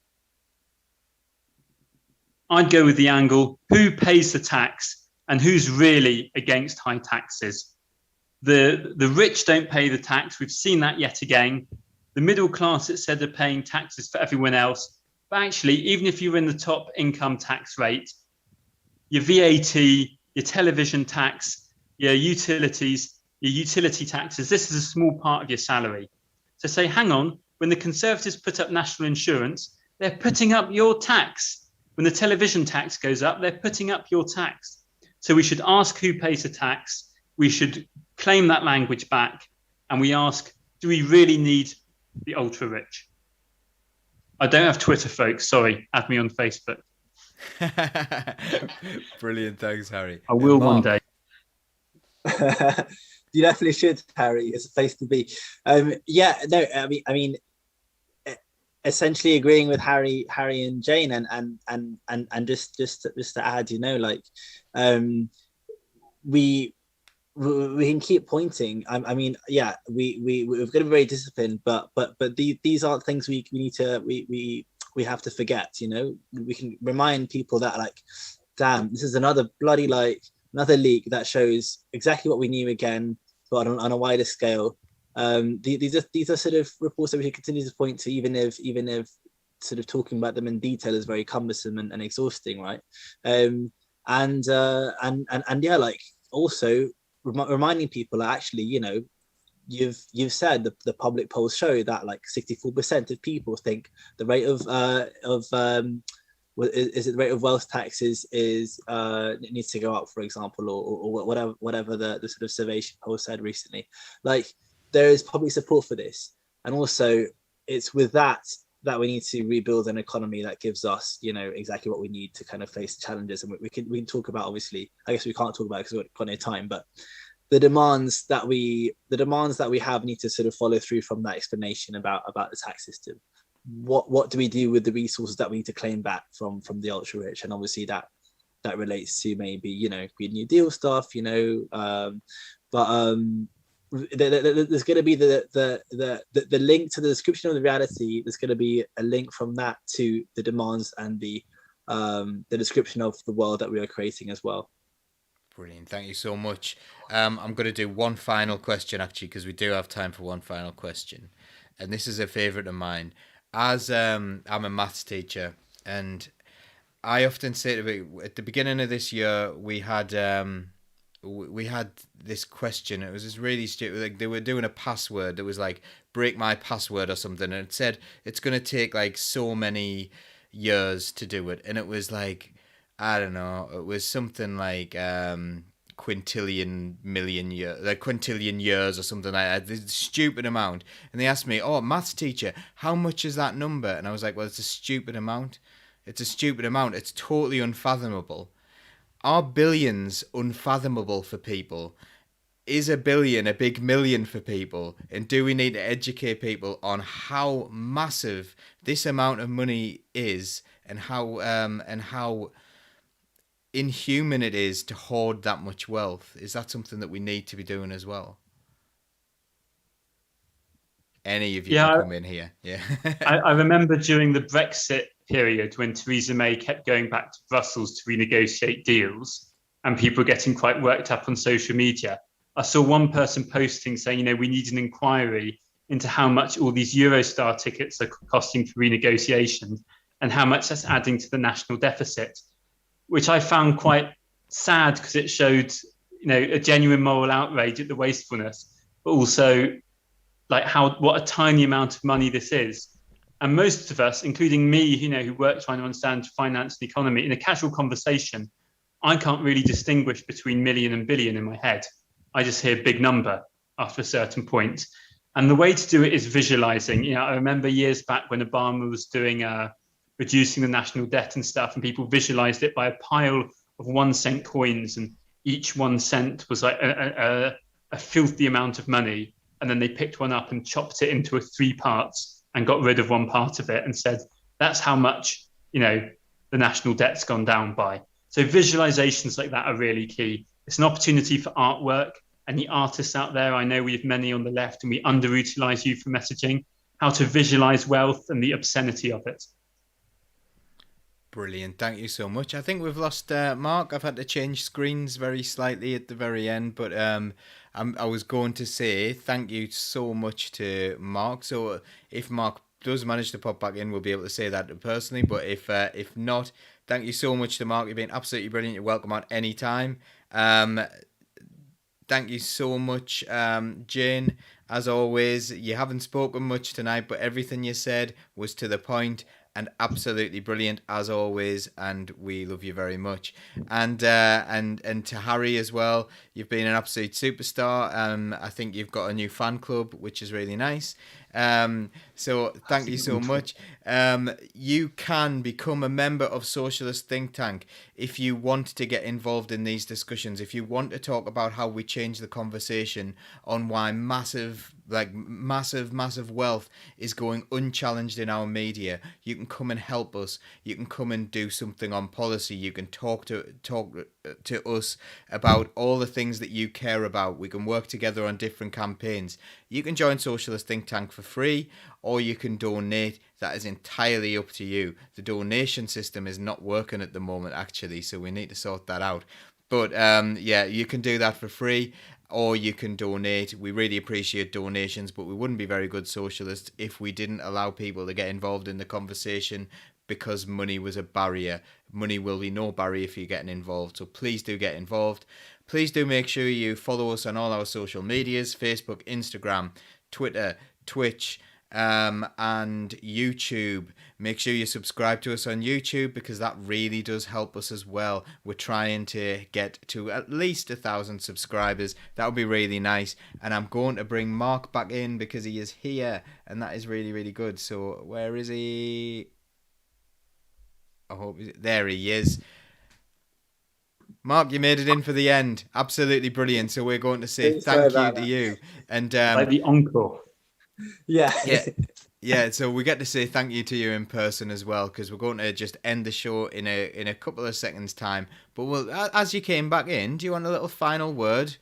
I'd go with the angle, who pays the tax and who's really against high taxes? The rich don't pay the tax. We've seen that yet again. The middle class, it said, are paying taxes for everyone else. But actually, even if you're in the top income tax rate, your VAT, your television tax, your utilities, your utility taxes, this is a small part of your salary. So say, hang on, when the Conservatives put up national insurance, they're putting up your tax. When the television tax goes up, they're putting up your tax. So we should ask who pays the tax. We should claim that language back, and we ask, do we really need the ultra rich? I don't have Twitter, folks. Sorry, add me on Facebook. Brilliant, thanks, Harry. I will one day. You definitely should, Harry. It's a place to be. Essentially agreeing with Harry and Jayne, and just to add, we can keep pointing. We've got to be very disciplined, but these aren't things we need to we have to forget. We can remind people that, like, damn, this is another leak that shows exactly what we knew again, but on a wider scale. These are sort of reports that we should continue to point to, even if sort of talking about them in detail is very cumbersome and exhausting, right? And yeah, like also reminding people that actually, you've said the public polls show that like 64% of people think the rate of is it the rate of wealth taxes is it needs to go up, for example, or whatever the sort of survey poll said recently. Like, there is public support for this, and also it's with that we need to rebuild an economy that gives us, exactly what we need to kind of face challenges. And we can talk about, obviously, I guess we can't talk about it because we've got no time, but the demands that we have need to sort of follow through from that explanation about the tax system. What do we do with the resources that we need to claim back from the ultra rich? And obviously that relates to maybe Green New Deal stuff, there's going to be the link to the description of the reality. There's going to be a link from that to the demands and the description of the world that we are creating as well. Brilliant. Thank you so much. I'm going to do one final question, actually, because we do have time for one final question. And this is a favourite of mine. As I'm a maths teacher, and I often say to me, at the beginning of this year, we had this question. It was just really stupid. Like, they were doing a password that was like, break my password or something. And it said, it's going to take like so many years to do it. And it was like, I don't know, it was something like quintillion million years, like quintillion years or something like that, this stupid amount. And they asked me, oh, maths teacher, how much is that number? And I was like, well, it's a stupid amount. It's a stupid amount. It's totally unfathomable. Are billions unfathomable for people? Is a billion a big million for people? And do we need to educate people on how massive this amount of money is, and how inhuman it is to hoard that much wealth? Is that something that we need to be doing as well? Any of you can come in here. Yeah. I remember during the Brexit period when Theresa May kept going back to Brussels to renegotiate deals, and people were getting quite worked up on social media. I saw one person posting saying, we need an inquiry into how much all these Eurostar tickets are costing for renegotiation and how much that's adding to the national deficit, which I found quite sad because it showed, a genuine moral outrage at the wastefulness, but also like what a tiny amount of money this is. And most of us, including me, who work trying to understand finance and economy, in a casual conversation, I can't really distinguish between million and billion in my head. I just hear big number after a certain point. And the way to do it is visualizing. I remember years back when Obama was doing reducing the national debt and stuff, and people visualized it by a pile of 1 cent coins, and each 1 cent was like a filthy amount of money. And then they picked one up and chopped it into 3 parts and got rid of one part of it and said, that's how much, the national debt's gone down by. So visualizations like that are really key. It's an opportunity for artwork. And the artists out there, I know we have many on the left, and we underutilize you for messaging, how to visualize wealth and the obscenity of it. Brilliant. Thank you so much. I think we've lost Mark. I've had to change screens very slightly at the very end, but I was going to say thank you so much to Mark. So if Mark does manage to pop back in, we'll be able to say that personally. But if not, thank you so much to Mark. You've been absolutely brilliant. You're welcome on any time. Thank you so much, Jayne. As always, you haven't spoken much tonight, but everything you said was to the point and absolutely brilliant as always, and we love you very much. And to Harry as well, you've been an absolute superstar. I think you've got a new fan club, which is really nice. So thank you so much. You can become a member of Socialist Think Tank if you want to get involved in these discussions, if you want to talk about how we change the conversation on why massive wealth is going unchallenged in our media. You can come and help us. You can come and do something on policy. You can talk to us about all the things that you care about. We can work together on different campaigns. You can join Socialist Think Tank for free, or you can donate. That is entirely up to you. The donation system is not working at the moment, actually, so we need to sort that out. But you can do that for free. or you can donate. We really appreciate donations, but we wouldn't be very good socialists if we didn't allow people to get involved in the conversation because money was a barrier. Money will be no barrier if you're getting involved. So please do get involved. Please do make sure you follow us on all our social medias, Facebook, Instagram, Twitter, Twitch, and YouTube. Make sure you subscribe to us on YouTube because that really does help us as well. We're trying to get to at least 1,000 subscribers. That would be really nice. And I'm going to bring Mark back in because he is here, and that is really, really good. So where is he? I hope there he is. Mark, you made it in for the end. Absolutely brilliant. So we're going to say thank you to you. And like the encore. Yeah. Yeah. So we get to say thank you to you in person as well, because we're going to just end the show in a couple of seconds' time. But as you came back in, do you want a little final word?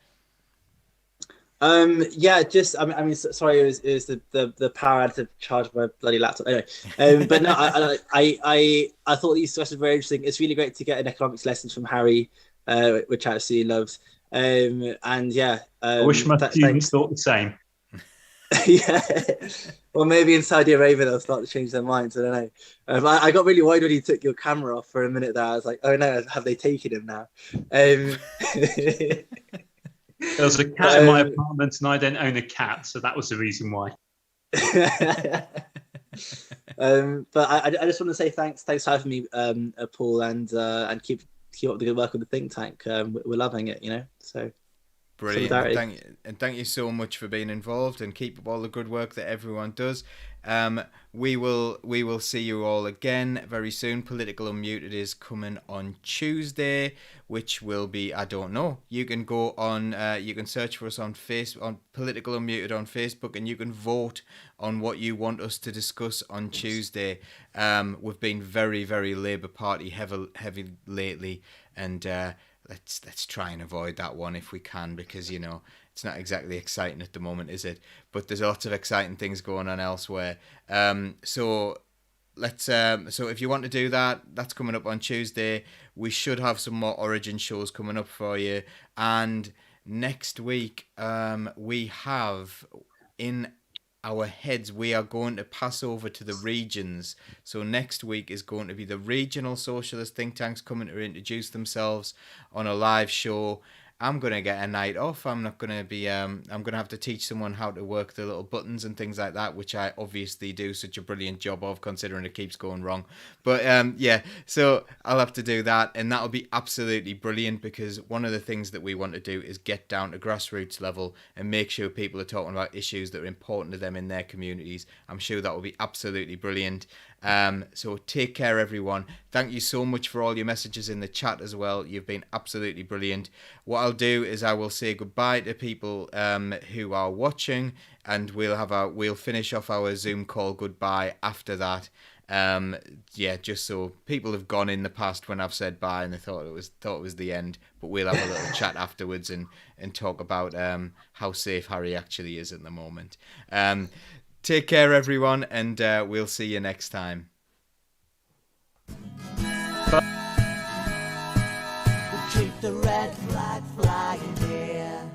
Yeah, just I mean, sorry, it was the power I had to charge my bloody laptop. Anyway, but no, I thought these discussions were very interesting. It's really great to get an economics lessons from Harry, which I absolutely loved. And yeah, I wish my students thought the same. Yeah, well, maybe in Saudi Arabia they'll start to change their minds. I don't know. I got really worried when you took your camera off for a minute there. I was like, oh no, have they taken him now? There was a cat in my apartment, and I don't own a cat, so that was the reason why. But I just want to say thanks for having me, Paul, and keep up the good work with the think tank. We're loving it, So brilliant. Thank you so much for being involved, and keep up all the good work that everyone does. We will see you all again very soon. Political Unmuted is coming on Tuesday, which will be, I don't know. You can go on, you can search for us on Political Unmuted on Facebook, and you can vote on what you want us to discuss on Tuesday. We've been very, very Labour Party heavy lately, and let's try and avoid that one if we can, because it's not exactly exciting at the moment, is it? But there's lots of exciting things going on elsewhere. So if you want to do that, that's coming up on Tuesday. We should have some more Origin shows coming up for you. And next week, we have in our heads, we are going to pass over to the regions. So next week is going to be the regional socialist think tanks coming to introduce themselves on a live show. I'm going to get a night off. I'm not going to be, I'm going to have to teach someone how to work the little buttons and things like that, which I obviously do such a brilliant job of, considering it keeps going wrong. But yeah, so I'll have to do that, and that'll be absolutely brilliant, because one of the things that we want to do is get down to grassroots level and make sure people are talking about issues that are important to them in their communities. I'm sure that will be absolutely brilliant. So take care, everyone. Thank you so much for all your messages in the chat as well. You've been absolutely brilliant. What I'll do is I will say goodbye to people who are watching, and we'll finish off our Zoom call goodbye after that. Yeah, just so people have gone in the past when I've said bye and they thought it was the end, but we'll have a little chat afterwards and talk about how safe Harry actually is at the moment. Take care, everyone, and we'll see you next time. Keep the red flag flying here.